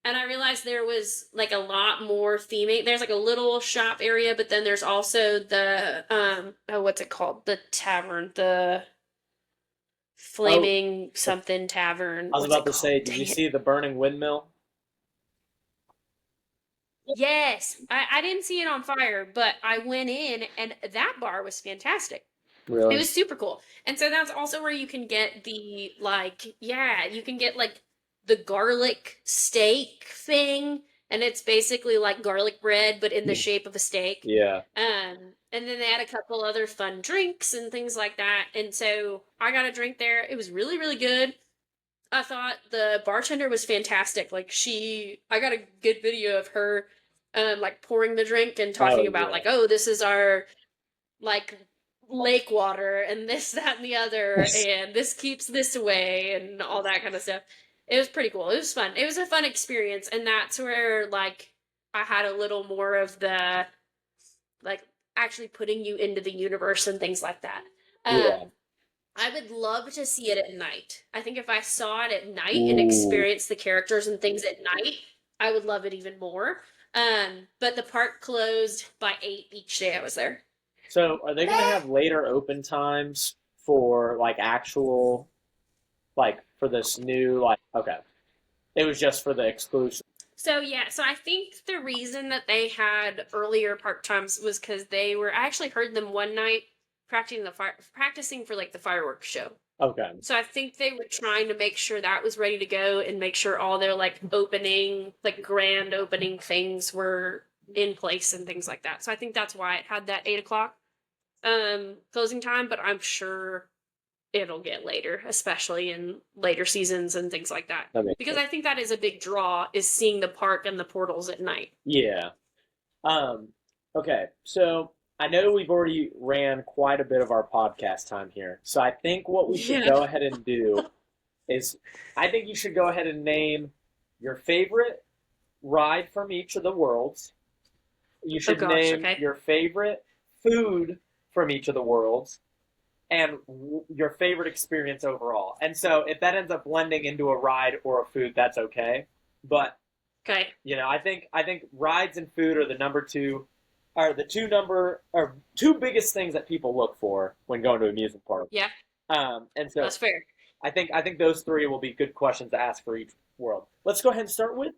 And I realized there was like a lot more theming. There's like a little shop area, but then there's also the oh, what's it called? The tavern, the oh, Flaming something tavern. I was What's about it to say, called? did you Dang it. see the burning windmill? Yes, I didn't see it on fire, but I went in and that bar was fantastic. It Really? was super cool. And so that's also where you can get the like yeah, you can get like the garlic steak thing and it's basically like garlic bread but in the shape of a steak. Yeah. And then they had a couple other fun drinks and things like that. And so I got a drink there. It was really really good. I thought the bartender was fantastic. Like I got a good video of her like pouring the drink and talking Oh about yeah. like, "Oh, this is our like lake water and this that and the other and this keeps this away and all that kind of stuff." It was pretty cool. It was fun. It was a fun experience and that's where like I had a little more of the like actually putting you into the universe and things like that. Yeah. I would love to see it at night. I think if I saw it at night and Ooh. experienced the characters and things at night, I would love it even more. But the park closed by 8 each day I was there. So are they gonna have later open times for like actual like for this new like okay. It was just for the exclusive. So yeah, so I think the reason that they had earlier park times was because they were. I actually heard them one night practicing for like the fireworks show. Okay. So I think they were trying to make sure that was ready to go and make sure all their like opening, like grand opening things were in place and things like that. So I think that's why it had that 8 o'clock closing time, but I'm sure it'll get later, especially in later seasons and things like that. Because I think that is a big draw, is seeing the park and the portals at night. Yeah. Okay, so I know we've already ran quite a bit of our podcast time here. So I think what we should Yeah. go ahead and do is I think you should go ahead and name your favorite ride from each of the worlds. You should name Okay. your favorite food from each of the worlds and your favorite experience overall. And so if that ends up blending into a ride or a food, that's okay. But Okay. I think rides and food are the two biggest things that people look for when going to an amusement park. Yeah. And so That's fair. I think those three will be good questions to ask for each world. Let's go ahead and start with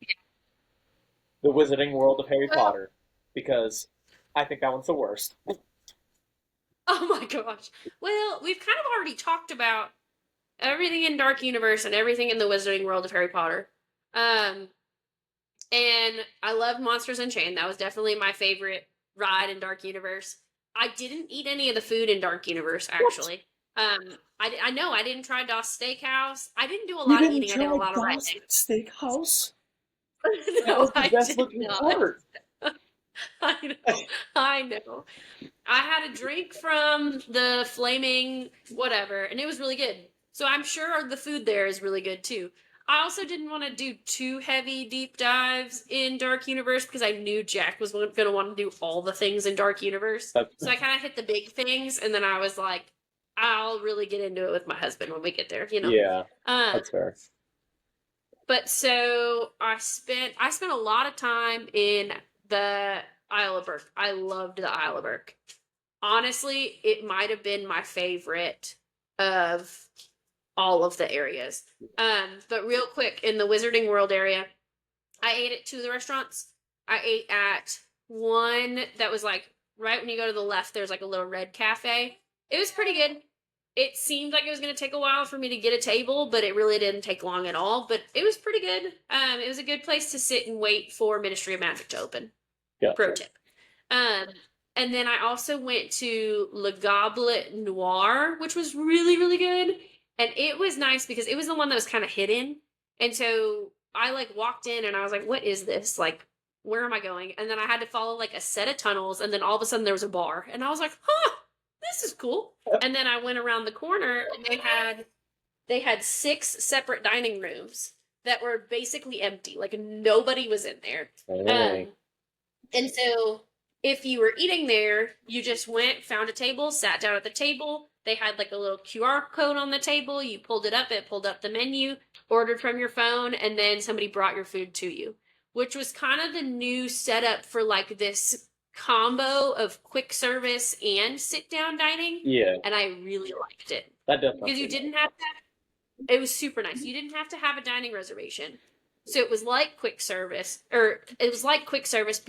the Wizarding World of Harry Potter, because I think that one's the worst. Oh my gosh. Well, we've kind of already talked about everything in Dark Universe and everything in the Wizarding World of Harry Potter. And I loved Monsters Unchained. That was definitely my favorite ride in Dark Universe. I didn't eat any of the food in Dark Universe, actually. I know I didn't try Doss Steakhouse. I didn't do a lot of eating. I did a lot of riding. Steakhouse? No, I did looking not. part. I know. I had a drink from the flaming whatever, and it was really good. So I'm sure the food there is really good too. I also didn't want to do too heavy deep dives in Dark Universe because I knew Jack was going to want to do all the things in Dark Universe. So I kind of hit the big things, and then I was like, I'll really get into it with my husband when we get there, you know? Yeah, that's fair. But so I spent a lot of time in the Isle of Berk. I loved the Isle of Berk. Honestly, it might have been my favorite of all of the areas. But real quick, in the Wizarding World area, I ate at two of the restaurants. I ate at one that was like right when you go to the left, there's like a little red cafe. It was pretty good. It seemed like it was going to take a while for me to get a table, but it really didn't take long at all. But it was pretty good. It was a good place to sit and wait for Ministry of Magic to open. Gotcha. Pro tip. And then I also went to Le Goblet Noir, which was really, really good. And it was nice because it was the one that was kind of hidden. And so I like walked in and I was like, what is this? Like, where am I going? And then I had to follow like a set of tunnels. And then all of a sudden there was a bar. And I was like, huh, this is cool. And then I went around the corner and they had 6 separate dining rooms that were basically empty. Like nobody was in there. And so if you were eating there, you just went, found a table, sat down at the table. They had like a little QR code on the table. You pulled it up, it pulled up the menu, ordered from your phone, and then somebody brought your food to you, which was kind of the new setup for like this combo of quick service and sit down dining. Yeah. And I really liked it. That does. Because you didn't have to, it was super nice. You didn't have to have a dining reservation. So it was like quick service, but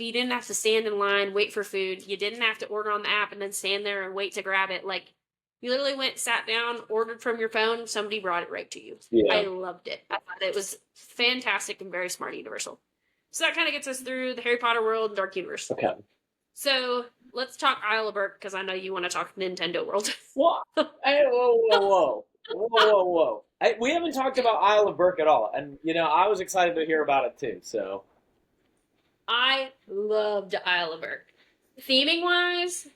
you didn't have to stand in line, wait for food. You didn't have to order on the app and then stand there and wait to grab it. Like, you literally went, sat down, ordered from your phone, somebody brought it right to you. Yeah. I loved it. I thought it was fantastic and very smart Universal. So that kind of gets us through the Harry Potter world and Dark Universe. Okay. So let's talk Isle of Berk, because I know you want to talk Nintendo World. What? Hey, whoa. We haven't talked about Isle of Berk at all, and I was excited to hear about it too. So I loved Isle of Berk. Theming wise,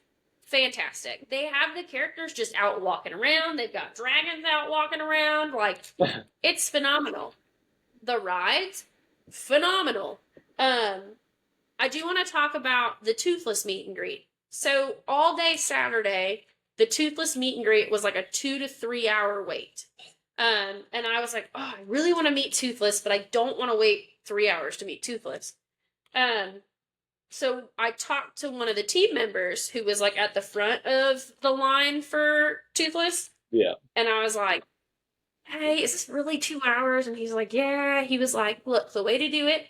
fantastic. They have the characters just out walking around. They've got dragons out walking around. Like, it's phenomenal. The rides, phenomenal. I do want to talk about the Toothless meet and greet. So all day Saturday, the Toothless meet and greet was like a 2 to 3 hour wait. And I was like, oh, I really want to meet Toothless, but I don't want to wait 3 hours to meet Toothless. So I talked to one of the team members who was like at the front of the line for Toothless. Yeah. And I was like, hey, is this really 2 hours? And he's like, yeah. He was like, look, the way to do it,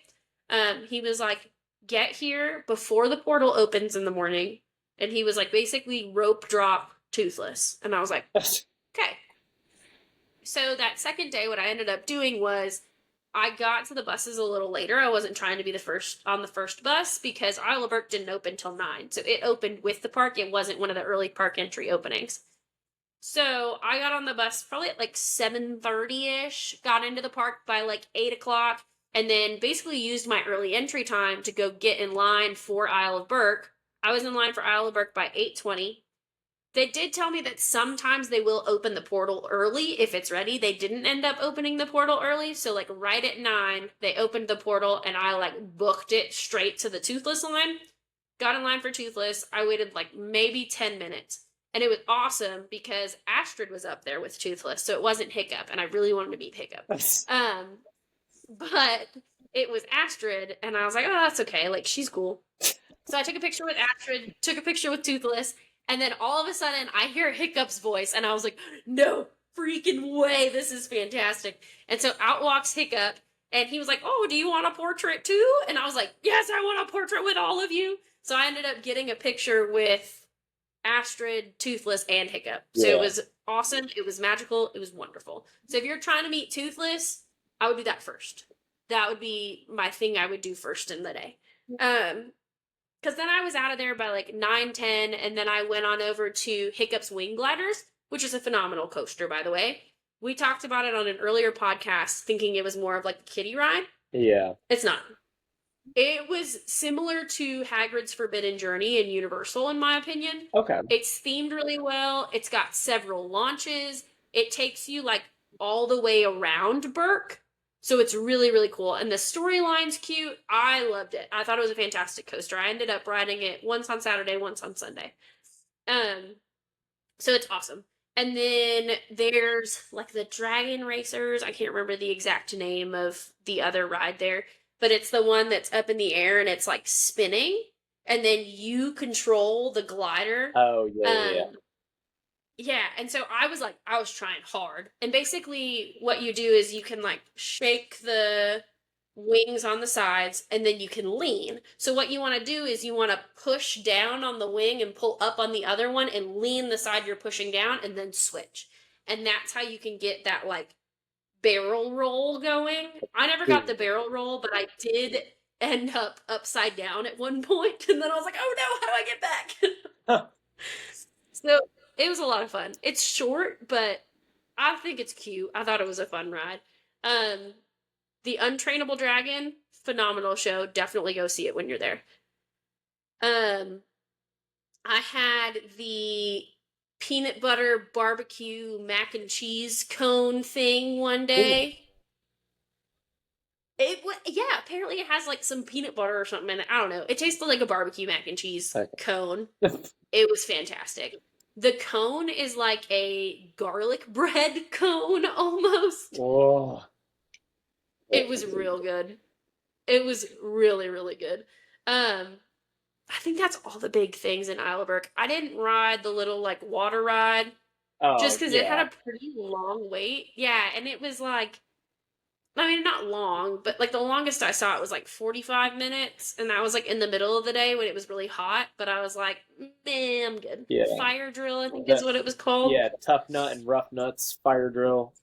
he was like, get here before the portal opens in the morning. And he was like, basically rope drop Toothless. And I was like, okay. So that second day, what I ended up doing was I got to the buses a little later. I wasn't trying to be the first on the first bus because Isle of Burke didn't open till 9. So it opened with the park. It wasn't one of the early park entry openings. So I got on the bus probably at like 7:30ish, got into the park by like 8 o'clock, and then basically used my early entry time to go get in line for Isle of Burke. I was in line for Isle of Burke by 8:20. They did tell me that sometimes they will open the portal early if it's ready. They didn't end up opening the portal early, so like right at 9, they opened the portal and I like booked it straight to the Toothless line. Got in line for Toothless. I waited like maybe 10 minutes. And it was awesome because Astrid was up there with Toothless, so it wasn't Hiccup, and I really wanted to beat Hiccup. But it was Astrid, and I was like, oh, that's okay. Like, she's cool. So I took a picture with Astrid, took a picture with Toothless, and then all of a sudden I hear Hiccup's voice, and I was like, no freaking way, this is fantastic. And so out walks Hiccup, and he was like, oh, do you want a portrait too? And I was like, yes, I want a portrait with all of you. So I ended up getting a picture with Astrid, Toothless, and Hiccup. So it was awesome, it was magical, it was wonderful. So if you're trying to meet Toothless, I would do that first. That would be my thing I would do first in the day. Because then I was out of there by like 9:10, and then I went on over to Hiccup's Wing Gliders, which is a phenomenal coaster, by the way. We talked about it on an earlier podcast, thinking it was more of like a kiddie ride. Yeah. It's not. It was similar to Hagrid's Forbidden Journey in Universal, in my opinion. Okay. It's themed really well. It's got several launches. It takes you like all the way around Burke. So it's really, really cool. And the storyline's cute. I loved it. I thought it was a fantastic coaster. I ended up riding it once on Saturday, once on Sunday. So it's awesome. And then there's like the Dragon Racers. I can't remember the exact name of the other ride there, but it's the one that's up in the air and it's like spinning, and then you control the glider. Oh, yeah. Yeah, and so I was trying hard. And basically what you do is you can like shake the wings on the sides and then you can lean. So what you want to do is you want to push down on the wing and pull up on the other one and lean the side you're pushing down and then switch. And that's how you can get that like barrel roll going. I never got the barrel roll, but I did end up upside down at one point, and then I was like, oh no, how do I get back? So it was a lot of fun. It's short, but I think it's cute. I thought it was a fun ride. The Untrainable Dragon, phenomenal show. Definitely go see it when you're there. I had the peanut butter barbecue mac and cheese cone thing one day. Apparently it has like some peanut butter or something in it. I don't know. It tasted like a barbecue mac and cheese cone. It was fantastic. The cone is like a garlic bread cone almost. Whoa. It was real good. It was really, really good. I think that's all the big things in Isle of Burke. I didn't ride the little like water ride just because it had a pretty long wait. Yeah, and it was like, I mean, not long, but like the longest I saw it was like 45 minutes, and that was like in the middle of the day when it was really hot. But I was like, I'm good. Yeah. Fire drill, I think is what it was called. Yeah, Tough Nut and Rough Nuts fire drill.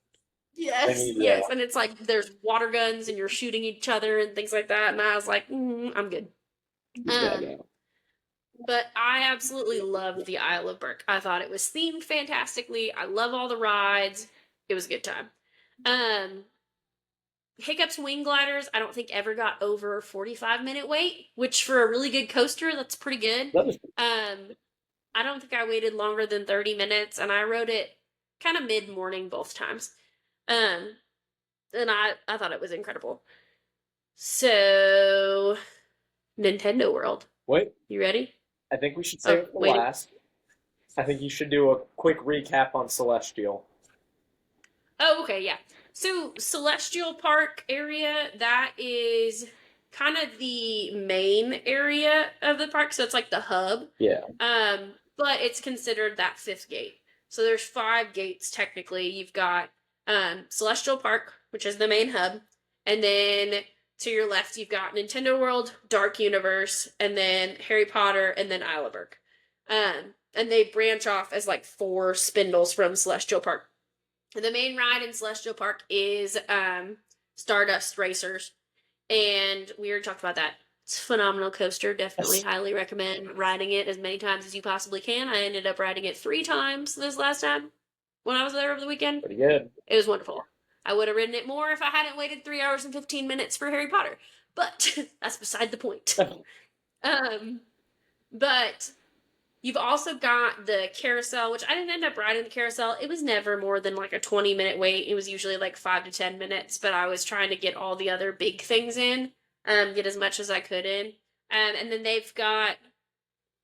Yes, and it's like there's water guns and you're shooting each other and things like that. And I was like, I'm good. But I absolutely loved the Isle of Burke. I thought it was themed fantastically. I love all the rides. It was a good time. Hiccup's Wing Gliders, I don't think ever got over 45-minute wait, which for a really good coaster, that's pretty good. I don't think I waited longer than 30 minutes, and I rode it kind of mid-morning both times. And I thought it was incredible. So, Nintendo World. Wait. You ready? I think we should save it for last. I think you should do a quick recap on Celestial. Oh, okay, yeah. So, Celestial Park area, that is kind of the main area of the park. So, it's like the hub. Yeah. But it's considered that fifth gate. So, there's 5 gates, technically. You've got Celestial Park, which is the main hub, and then to your left you've got Nintendo World, Dark Universe, and then Harry Potter, and then Isleberg. And they branch off as like 4 spindles from Celestial Park. The main ride in Celestial Park is Stardust Racers, and we already talked about that. It's a phenomenal coaster. Definitely highly recommend riding it as many times as you possibly can. I ended up riding it 3 times this last time when I was there over the weekend. Pretty good. It was wonderful. I would have ridden it more if I hadn't waited 3 hours and 15 minutes for Harry Potter, but that's beside the point. But you've also got the carousel, which I didn't end up riding the carousel. It was never more than like a 20-minute wait. It was usually like 5 to 10 minutes, but I was trying to get all the other big things in, get as much as I could in. And then they've got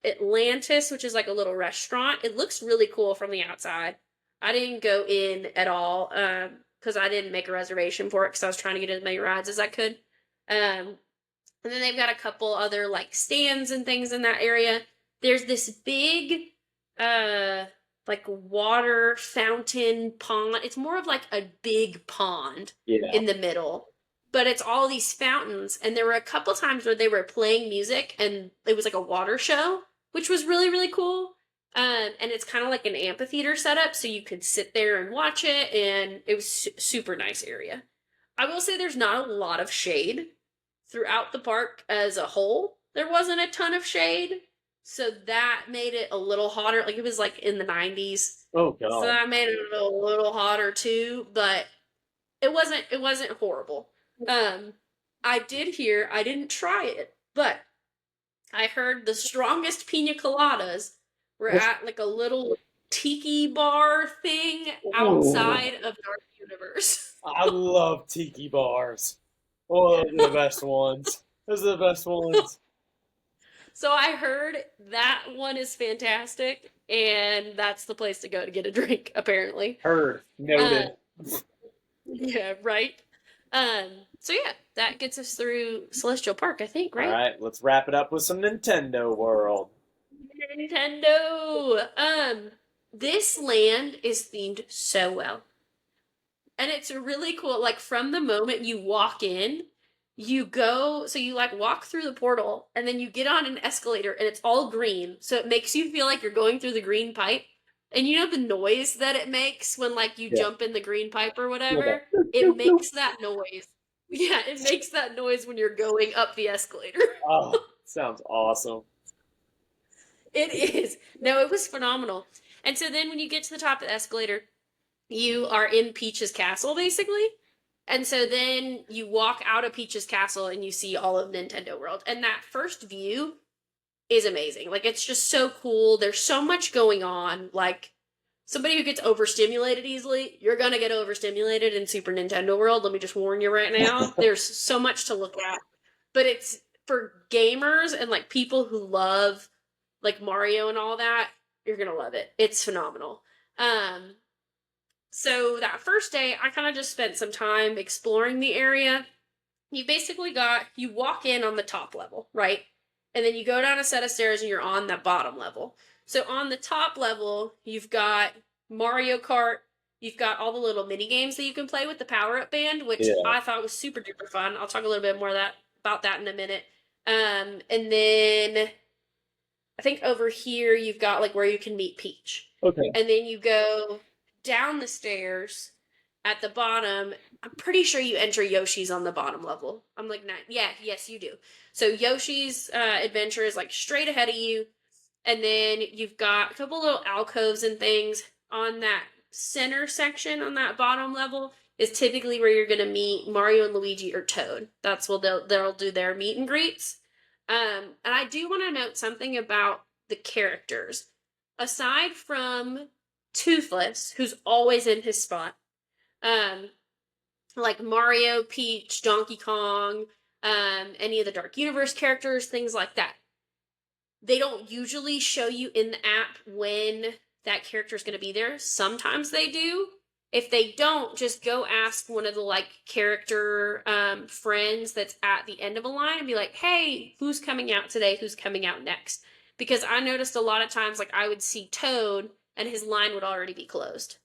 Atlantis, which is like a little restaurant. It looks really cool from the outside. I didn't go in at all because I didn't make a reservation for it because I was trying to get as many rides as I could. And then they've got a couple other like stands and things in that area. There's this big like water fountain pond. It's more of like a big pond in the middle. But it's all these fountains, and there were a couple times where they were playing music and it was like a water show, which was really, really cool. And it's kind of like an amphitheater setup, so you could sit there and watch it, and it was super nice area. I will say there's not a lot of shade throughout the park as a whole. There wasn't a ton of shade, so that made it a little hotter. Like, it was like in the 90s. Oh god. So that made it a little hotter too, but it wasn't horrible. I didn't try it, but I heard the strongest pina coladas were at like a little tiki bar thing outside of Dark Universe. I love tiki bars. Oh, those are the best ones. Those are the best ones. So I heard that one is fantastic, and that's the place to go to get a drink, apparently. Heard. Noted. Yeah, right? So yeah, that gets us through Celestial Park, I think, right? Alright, let's wrap it up with some Nintendo World. Nintendo! This land is themed so well. And it's really cool. Like, from the moment you walk in, you like walk through the portal, and then you get on an escalator, and it's all green, so it makes you feel like you're going through the green pipe. And you know the noise that it makes when, like, you jump in the green pipe or whatever? It makes that noise. Yeah, it makes that noise when you're going up the escalator. Oh, sounds awesome. It is. No, it was phenomenal. And so then when you get to the top of the escalator, you are in Peach's castle, basically. And so then you walk out of Peach's castle and you see all of Nintendo World. And that first view is amazing. Like, it's just so cool. There's so much going on. Like, somebody who gets overstimulated easily, you're gonna get overstimulated in Super Nintendo World. Let me just warn you right now. There's so much to look at. But it's for gamers and, like, people who love, like, Mario and all that, you're gonna love it. It's phenomenal. So that first day, I kind of just spent some time exploring the area. You walk in on the top level, right? And then you go down a set of stairs and you're on the bottom level. So on the top level, you've got Mario Kart. You've got all the little mini games that you can play with the power-up band, which I thought was super duper fun. I'll talk a little bit more about that in a minute. And then I think over here you've got like where you can meet Peach. Okay. And then you go down the stairs at the bottom. I'm pretty sure you enter Yoshi's on the bottom level. I'm like, yes, you do. So Yoshi's adventure is like straight ahead of you. And then you've got a couple little alcoves and things on that center section on that bottom level is typically where you're going to meet Mario and Luigi or Toad. That's what they'll do their meet and greets. And I do want to note something about the characters. Aside from Toothless, who's always in his spot, like Mario, Peach, Donkey Kong, any of the Dark Universe characters, things like that. They don't usually show you in the app when that character is going to be there. Sometimes they do. If they don't, just go ask one of the like character friends that's at the end of a line and be like, hey, who's coming out today? Who's coming out next? Because I noticed a lot of times, like, I would see Toad and his line would already be closed.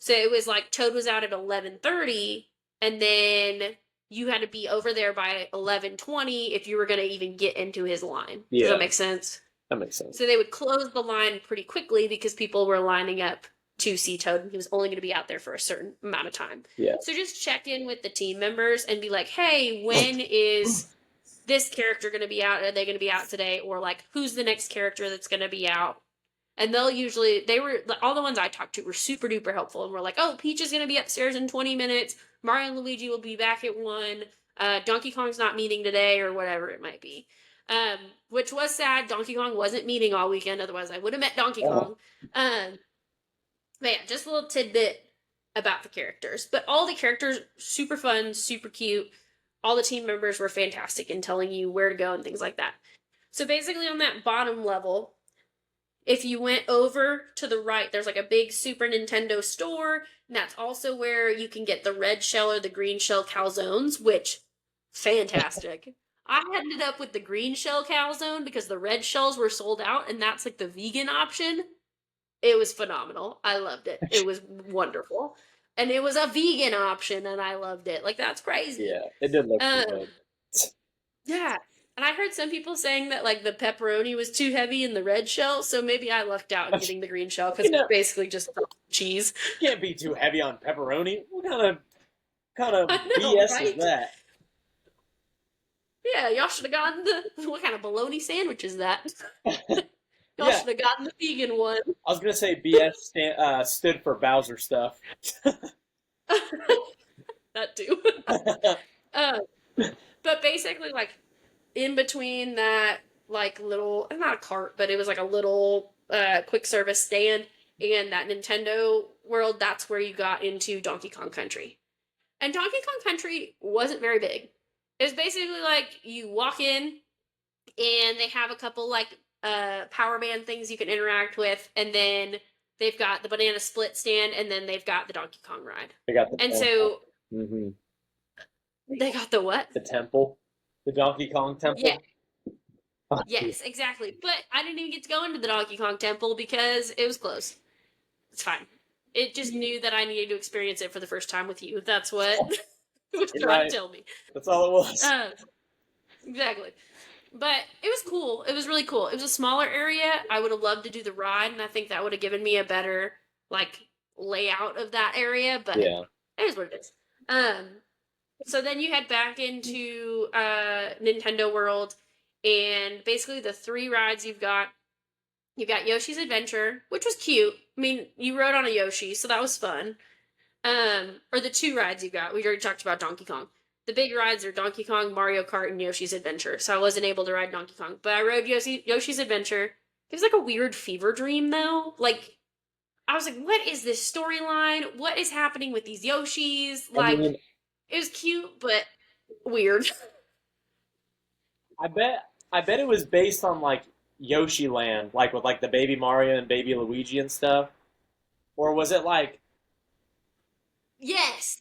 So it was like Toad was out at 11:30, and then you had to be over there by 11:20 if you were going to even get into his line. Does that Yeah, make sense? that makes sense. So they would close the line pretty quickly because people were lining up to see Toad, and he was only going to be out there for a certain amount of time. Yeah. So just check in with the team members and be like, hey, when is this character going to be out? Are they going to be out today? Or like, who's the next character that's going to be out? And all the ones I talked to were super duper helpful and were like, oh, Peach is going to be upstairs in 20 minutes. Mario and Luigi will be back at 1. Donkey Kong's not meeting today, or whatever it might be. Which was sad. Donkey Kong wasn't meeting all weekend. Otherwise, I would have met Donkey Kong. But yeah, just a little tidbit about the characters. But all the characters, super fun, super cute. All the team members were fantastic in telling you where to go and things like that. So basically on that bottom level, if you went over to the right, there's like a big Super Nintendo store, and that's also where you can get the red shell or the green shell calzones, which, fantastic. I ended up with the green shell calzone because the red shells were sold out, and that's like the vegan option. It was phenomenal. I loved it. It was wonderful. And it was a vegan option, and I loved it. Like, that's crazy. Yeah, it did look good. Yeah. And I heard some people saying that, like, the pepperoni was too heavy in the red shell, so maybe I lucked out in getting the green shell, because it's basically just cheese. You can't be too heavy on pepperoni. What kind of I know, BS right? is that? Yeah, y'all should have gotten what kind of bologna sandwich is that? Y'all Yeah. should have gotten the vegan one. I was gonna say BS stood for Bowser stuff. That too. But basically, like, in between that, like, little, not a cart, but it was like a little quick service stand and that Nintendo world, that's where you got into Donkey Kong Country. And Donkey Kong Country wasn't very big. It was basically like you walk in and they have a couple, like, power band things you can interact with, and then they've got the banana split stand, and then they've got the Donkey Kong ride. They got the And temple. so they got the what? The temple, the Donkey Kong temple. Yeah. Yes, exactly. But I didn't even get to go into the Donkey Kong temple because it was closed. It's fine. It just knew that I needed to experience it for the first time with you. That's what it was trying to tell me. That's all it was. Exactly. But it was cool. It was really cool. It was a smaller area. I would have loved to do the ride, and I think that would have given me a better, like, layout of that area, but Yeah. it is what it is. So then you head back into Nintendo World, and basically the 3 rides you've got Yoshi's Adventure, which was cute. I mean, you rode on a Yoshi, so that was fun. Or the 2 rides you got. We already talked about Donkey Kong. The big rides are Donkey Kong, Mario Kart, and Yoshi's Adventure. So I wasn't able to ride Donkey Kong. But I rode Yoshi's Adventure. It was like a weird fever dream, though. Like, I was like, what is this storyline? What is happening with these Yoshis? Like, it was cute, but weird. I bet it was based on, like, Yoshi Land, like with like the baby Mario and baby Luigi and stuff. Or was it like Yes.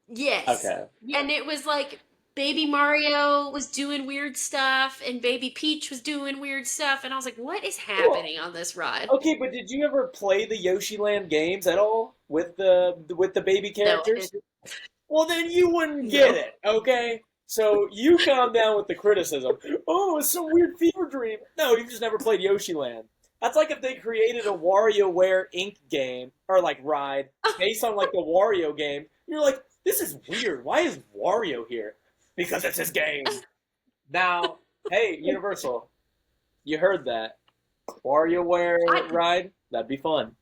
Yes. Okay. And it was like baby Mario was doing weird stuff and baby Peach was doing weird stuff, and I was like, what is happening on this ride? Okay, but did you ever play the Yoshi Land games at all with the baby characters? No, well, then you wouldn't get it, okay? So you calm down with the criticism. Oh, it's some weird fever dream. No, you've just never played Yoshi Land. That's like if they created a WarioWare Inc. game, or like ride, based on like the Wario game. You're like, this is weird. Why is Wario here? Because it's his game. Now, hey, Universal, you heard that. WarioWare ride? That'd be fun.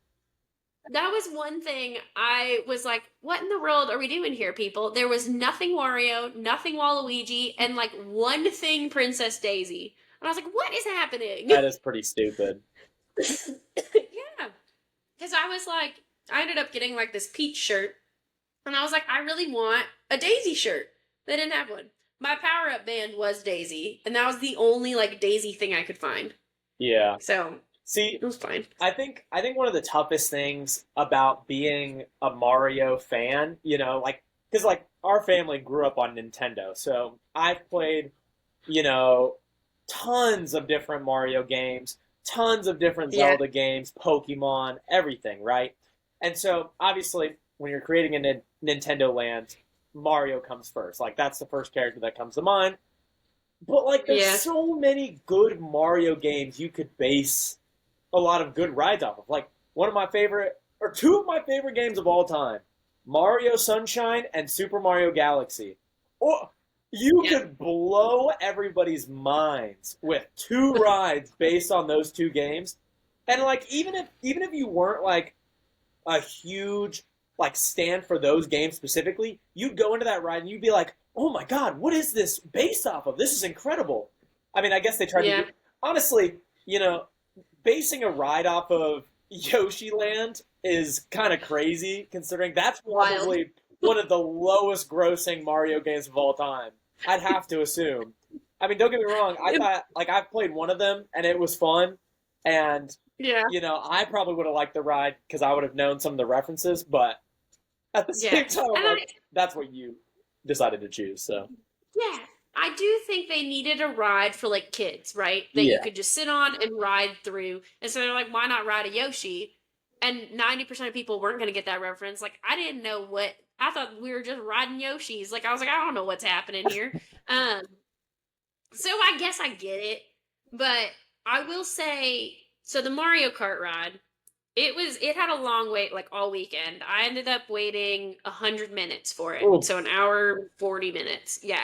That was one thing I was like, what in the world are we doing here, people? There was nothing Wario, nothing Waluigi, and like one thing Princess Daisy. And I was like, what is happening? That is pretty stupid. Yeah. Because I was like, I ended up getting like this Peach shirt. And I was like, I really want a Daisy shirt. They didn't have one. My power-up band was Daisy. And that was the only like Daisy thing I could find. Yeah. So, see, it was fine. I think one of the toughest things about being a Mario fan, you know, like, because like our family grew up on Nintendo. So I've played, you know, tons of different Mario games, tons of different Zelda games, Pokemon, everything, right? And so, obviously, when you're creating a Nintendo Land, Mario comes first. Like, that's the first character that comes to mind. But, like, there's Yeah. so many good Mario games you could base a lot of good rides off of. Like, one of my favorite, or two of my favorite games of all time, Mario Sunshine and Super Mario Galaxy. Or you Yeah. could blow everybody's minds with two rides based on those two games. And like even if you weren't like a huge like stand for those games specifically, you'd go into that ride and you'd be like, "Oh my god, what is this based off of? This is incredible." I mean, I guess they tried to Yeah. do honestly, basing a ride off of Yoshi Land is kind of crazy considering that's Wild. probably one of the lowest grossing Mario games of all time. I'd have to assume. I mean, don't get me wrong, I thought like I've played one of them and it was fun and Yeah. I probably would have liked the ride because I would have known some of the references, but at the Yeah. same time, I'm And like, that's what you decided to choose. So yeah, I do think they needed a ride for like kids, right? That you yeah, could just sit on and ride through. And so they're like, why not ride a Yoshi? And 90% of people weren't going to get that reference. Like, I didn't know what, I thought we were just riding Yoshis. Like, I was like, I don't know what's happening here. Um, so I guess I get it. But I will say, so the Mario Kart ride, it had a long wait like all weekend. I ended up waiting 100 minutes for it. oof, So an hour, 40 minutes. Yeah.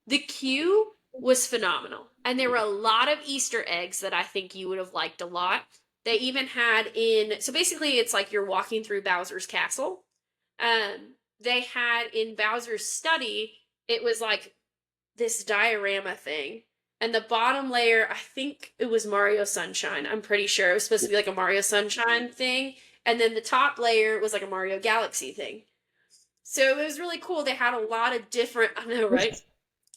The queue was phenomenal. And there were a lot of Easter eggs that I think you would have liked a lot. They even had so basically it's like you're walking through Bowser's castle. They had in Bowser's study, it was like this diorama thing. And the bottom layer, I think it was Mario Sunshine. I'm pretty sure it was supposed to be like a Mario Sunshine thing. And then the top layer was like a Mario Galaxy thing. So it was really cool. They had a lot of different, I know, right?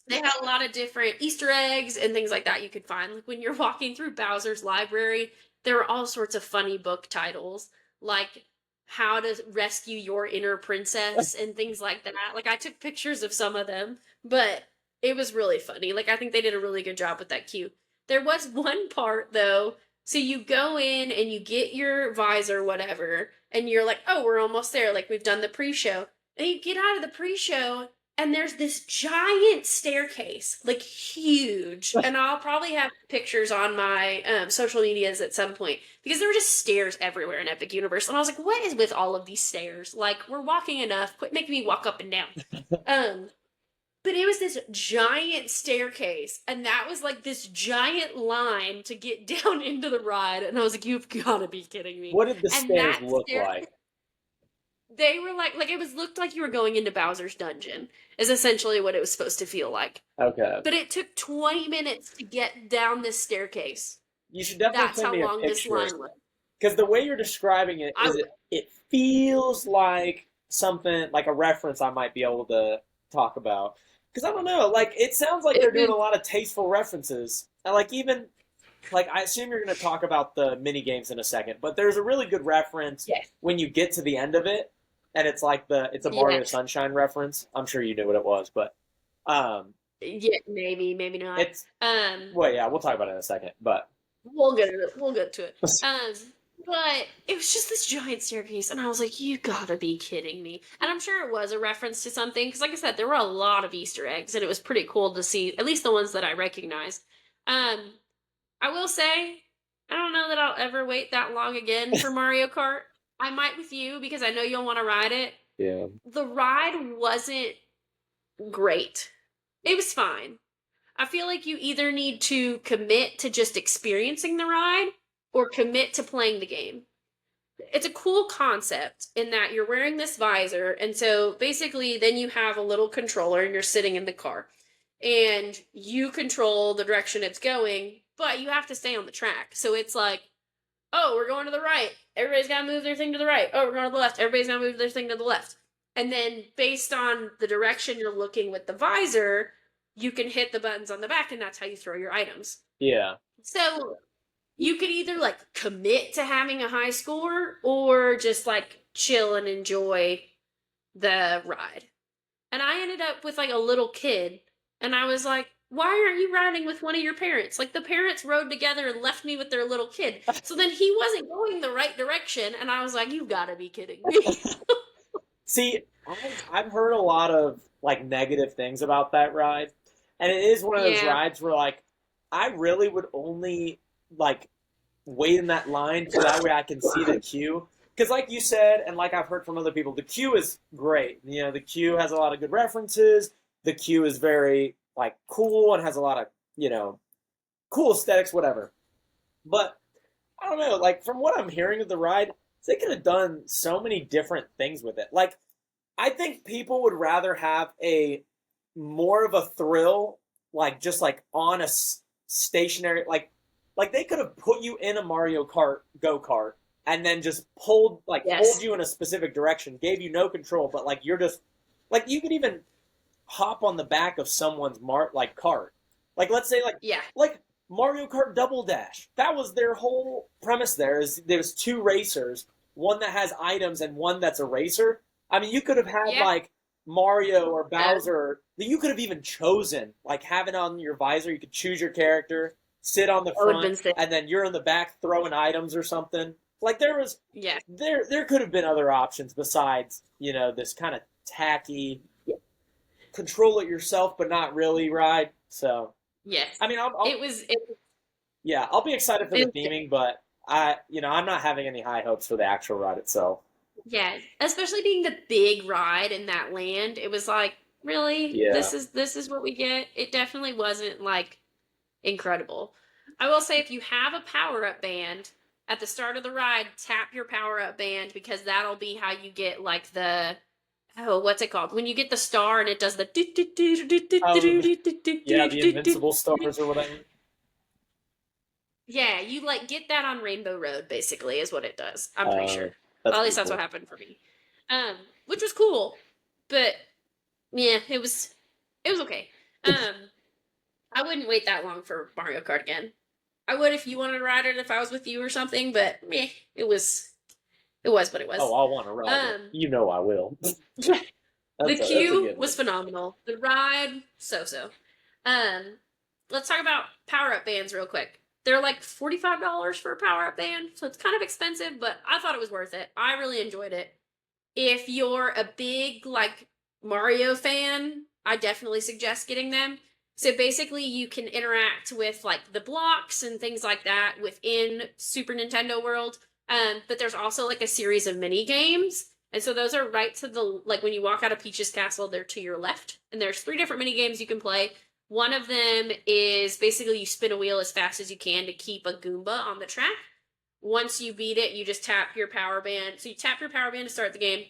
They had a lot of different Easter eggs and things like that you could find. Like when you're walking through Bowser's library, there were all sorts of funny book titles, like How to Rescue Your Inner Princess and things like that. Like I took pictures of some of them, but it was really funny. Like I think they did a really good job with that queue. There was one part though, so you go in and you get your visor, whatever, and you're like, oh, we're almost there. Like we've done the pre-show. And you get out of the pre-show and there's this giant staircase, like huge. And I'll probably have pictures on my social medias at some point because there were just stairs everywhere in Epic Universe. And I was like, what is with all of these stairs? Like, we're walking enough. Quit making me walk up and down. Um, but it was this giant staircase, and that was like this giant line to get down into the ride. And I was like, you've got to be kidding me. what did the And stairs that look staircase like? they were like it was looked like you were going into Bowser's dungeon is essentially what it was supposed to feel like. Okay, But it took 20 minutes to get down this staircase. you should definitely That's send how me a long this picture line was. because the way you're describing it I is it feels like something like a reference I might be able to talk about. Because I don't know, like it sounds like it they're doing was a lot of tasteful references, and like even like I assume you're going to talk about the mini games in a second, but there's a really good reference yes. when you get to the end of it, and it's a Yeah. Mario Sunshine reference. I'm sure you knew what it was, but um, Yeah, maybe not. it's Um well, yeah, we'll talk about it in a second, but we'll get to it. But it was just this giant staircase, and I was like, you gotta be kidding me. And I'm sure it was a reference to something, because like I said, there were a lot of Easter eggs, and it was pretty cool to see, at least the ones that I recognized. Um, I will say, I don't know that I'll ever wait that long again for Mario Kart. I might with you, because I know you'll want to ride it. yeah, The ride wasn't great. It was fine. I feel like you either need to commit to just experiencing the ride or commit to playing the game. It's a cool concept in that you're wearing this visor, and so basically, then you have a little controller and you're sitting in the car and you control the direction it's going, but you have to stay on the track. So it's like, oh, we're going to the right. Everybody's got to move their thing to the right. Oh, we're going to the left. Everybody's got to move their thing to the left. And then based on the direction you're looking with the visor, you can hit the buttons on the back, and that's how you throw your items. yeah. So you could either like commit to having a high score or just like chill and enjoy the ride. And I ended up with like a little kid, and I was like, why aren't you riding with one of your parents? Like, the parents rode together and left me with their little kid. So then he wasn't going the right direction, and I was like, you gotta be kidding me. See, I've heard a lot of like negative things about that ride, and it is one of those Yeah. rides where like I really would only like wait in that line so that way I can see the queue. Because like you said, and like I've heard from other people, the queue is great. You know, the queue has a lot of good references. The queue is very like cool and has a lot of cool aesthetics, whatever. But I don't know, like from what I'm hearing of the ride, they could have done so many different things with it. Like I think people would rather have a more of a thrill, like just like on a stationary, like they could have put you in a Mario Kart go kart and then just pulled Yes. you in a specific direction, gave you no control, but like you're just like you could even hop on the back of someone's like cart. Like let's say Yeah. like Mario Kart Double Dash. That was their whole premise. There's two racers, one that has items and one that's a racer. I mean, you could have had Yeah. like Mario or Uh, Bowser. You could have even chosen like have it on your visor. You could choose your character, sit on the that would have front, been sick. and then you're in the back throwing items or something. Like Yeah. there could have been other options besides this kind of tacky control it yourself but not really ride. So Yes. I mean, It was, it, yeah, I'll be excited for the it, theming, but I'm not having any high hopes for the actual ride itself. yeah. Especially being the big ride in that land. It was like, really? Yeah. This is what we get? It definitely wasn't like incredible. I will say if you have a power up band at the start of the ride, tap your power up band because that'll be how you get like the what's it called? When you get the star and it does the Oh, yeah, the Invincible Stars or whatever. yeah, you like get that on Rainbow Road basically is what it does. I'm pretty Uh, sure. that's Well, at pretty least that's what cool. happened for me. Which was cool, but yeah, it was okay. Um, I wouldn't wait that long for Mario Kart again. I would if you wanted to ride it if I was with you or something, but meh, it was what it Oh, was. I'll want to ride it. Um, You know I will. the That's a queue good was one. phenomenal. The ride, so. Um, let's talk about power up bands real quick. They're like $45 for a power up band, so it's kind of expensive, but I thought it was worth it. I really enjoyed it. If you're a big like Mario fan, I definitely suggest getting them. So basically you can interact with like the blocks and things like that within Super Nintendo World. But there's also like a series of mini games. And so those are right to the like when you walk out of Peach's castle, they're to your left. And there's 3 different mini games you can play. One of them is basically you spin a wheel as fast as you can to keep a Goomba on the track. Once you beat it, you just tap your power band. So you tap your power band to start the game.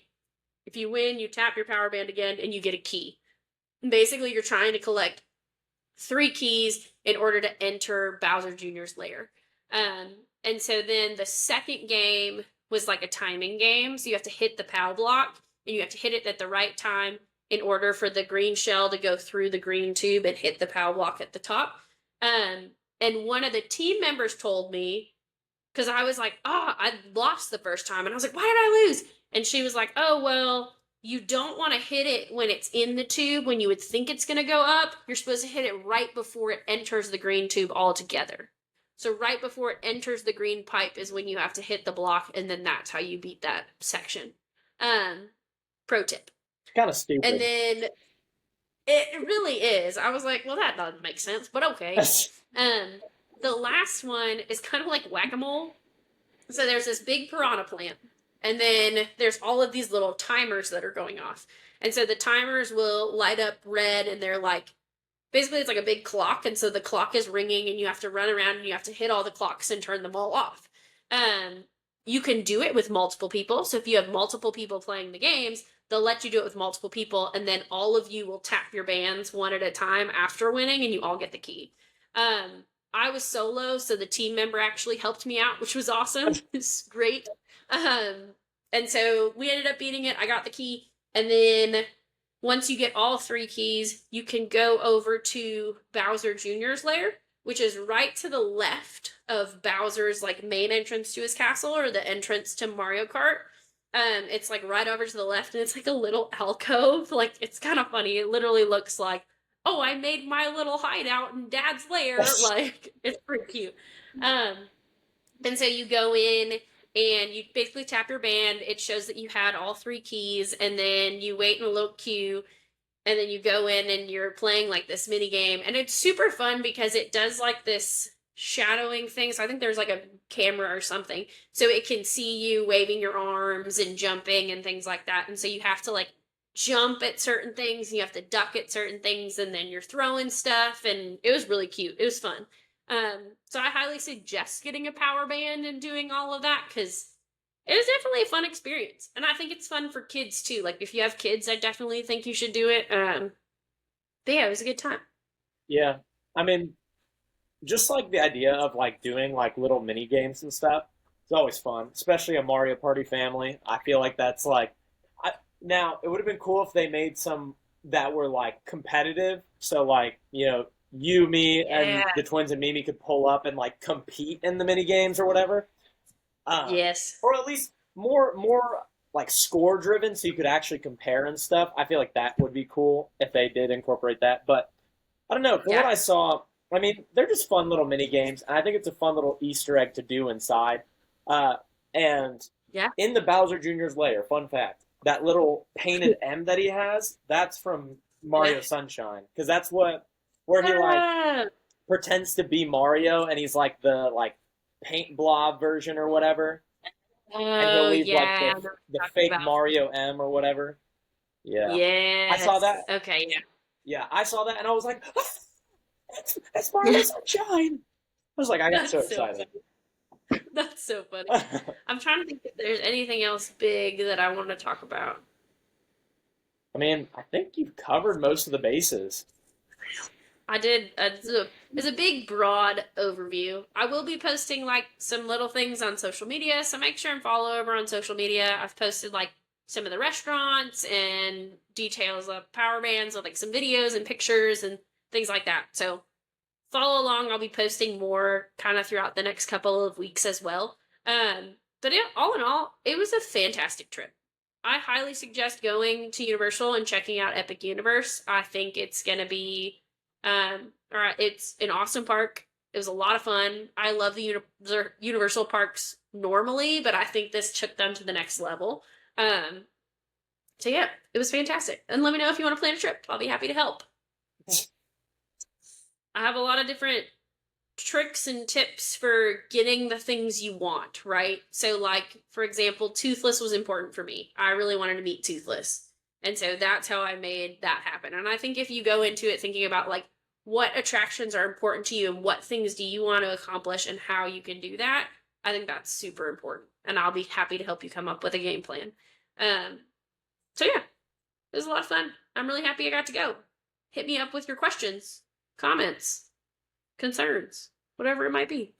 If you win, you tap your power band again and you get a key. And basically, you're trying to collect 3 keys in order to enter Bowser Jr.'s lair. And so then the second game was like a timing game. So you have to hit the POW block and you have to hit it at the right time in order for the green shell to go through the green tube and hit the POW block at the top. And one of the team members told me, because I was like, oh, I lost the first time. And I was like, why did I lose? And she was like, oh, well, you don't want to hit it when it's in the tube, when you would think it's going to go up. You're supposed to hit it right before it enters the green tube altogether. So right before it enters the green pipe is when you have to hit the block, and then that's how you beat that section. Um, Pro tip. It's kind of And stupid. then it really is. I was like, well, that doesn't make sense, but okay. Um, the last one is kind of like whack-a-mole. So there's this big piranha plant, and then there's all of these little timers that are going off. And so the timers will light up red, and they're like, basically it's like a big clock, and so the clock is ringing, and you have to run around and you have to hit all the clocks and turn them all off. Um, you can do it with multiple people. So if you have multiple people playing the games, they'll let you do it with multiple people, and then all of you will tap your bands one at a time after winning, and you all get the key. I was solo, so the team member actually helped me out, which was awesome. It's great. Um, and so we ended up beating it. I got the key, and then once you get all 3 keys, you can go over to Bowser Jr.'s lair, which is right to the left of Bowser's like main entrance to his castle or the entrance to Mario Kart. It's like right over to the left, and it's like a little alcove. Like it's kind of funny. It literally looks like oh, I made my little hideout in Dad's lair. Like, it's pretty cute. Um, and so you go in and you basically tap your band. It shows that you had all 3 keys, and then you wait in a little queue, and then you go in and you're playing like this mini game, and it's super fun because it does like this shadowing thing. So I think there's like a camera or something, so it can see you waving your arms and jumping and things like that. And so you have to like jump at certain things, and you have to duck at certain things, and then you're throwing stuff. And it was really cute. It was fun. So I highly suggest getting a power band and doing all of that, because it was definitely a fun experience. And I think it's fun for kids too. Like, if you have kids, I definitely think you should do it. But yeah, it was a good time. Yeah. I mean, just like the idea of like doing like little mini games and stuff, it's always fun, especially a Mario Party family. I feel like that's like, now it would have been cool if they made some that were like competitive. So like, you, me, and Yeah. the twins and Mimi could pull up and like compete in the mini games or whatever. Yes. Or at least more like score driven, so you could actually compare and stuff. I feel like that would be cool if they did incorporate that. But I don't know. From what Yeah. I saw, I mean, they're just fun little mini games, and I think it's a fun little Easter egg to do inside. And Yeah. in the Bowser Jr.'s lair, fun fact, that little painted M that he has, that's from Mario Yeah. Sunshine, because that's where he like Ah, pretends to be Mario, and he's like the like paint blob version or whatever, and he'll oh leave like yeah, I know what the you're talking fake about. Mario M or whatever. Yeah, I saw Yes. that. Okay, yeah. Yeah, I saw that, and I was like, ah, it's Mario Sunshine. I was like, I got so That's so excited. funny. That's so funny. I I'm trying to think if there's anything else big that I want to talk about. mean, I think you've covered most of the bases. I did. It's a big, broad overview. I will be posting like some little things on social media, so make sure and follow over on social media. I've posted like some of the restaurants and details of power bands with like some videos and pictures and things like that. So follow along. I'll be posting more kind of throughout the next couple of weeks as well. But yeah, all in all, it was a fantastic trip. I highly suggest going to Universal and checking out Epic Universe. I think it's gonna be, all right, it's an awesome park. It was a lot of fun. I love the Universal parks normally, but I think this took them to the next level. Um, so yeah, it was fantastic. And let me know if you want to plan a trip. I'll be happy to help. I have a lot of different tricks and tips for getting the things you want, right? So, like, for example, Toothless was important for me. I really wanted to meet Toothless. And so that's how I made that happen. And I think if you go into it thinking about, like, what attractions are important to you and what things do you want to accomplish and how you can do that, I think that's super important. And I'll be happy to help you come up with a game plan. Um, so, yeah, it was a lot of fun. I'm really happy I got to go. Hit me up with your questions, comments, concerns, whatever it might be.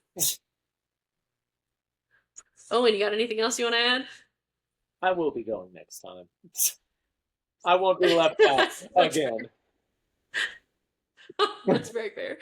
Oh, and you got anything else you want to add? I will be going next time. I won't be left out That's again. fair. That's very fair.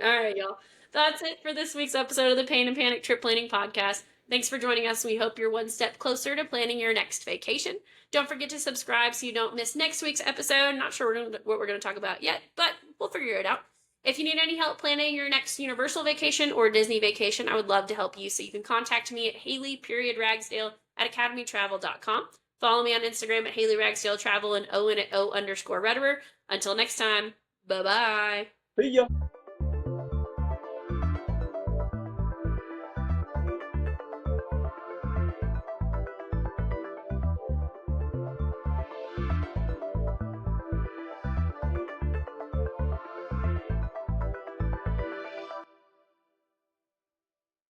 All right, y'all. That's it for this week's episode of the Pain and Panic Trip Planning Podcast. Thanks for joining us. We hope you're one step closer to planning your next vacation. Don't forget to subscribe so you don't miss next week's episode. Not sure what we're going to talk about yet, but we'll figure it out. If you need any help planning your next Universal vacation or Disney vacation, I would love to help you. So you can contact me at Haley.Ragsdale at academytravel.com. Follow me on Instagram at Haley Ragsdale Travel and Owen at O_Rederer. Until next time, bye bye. See ya.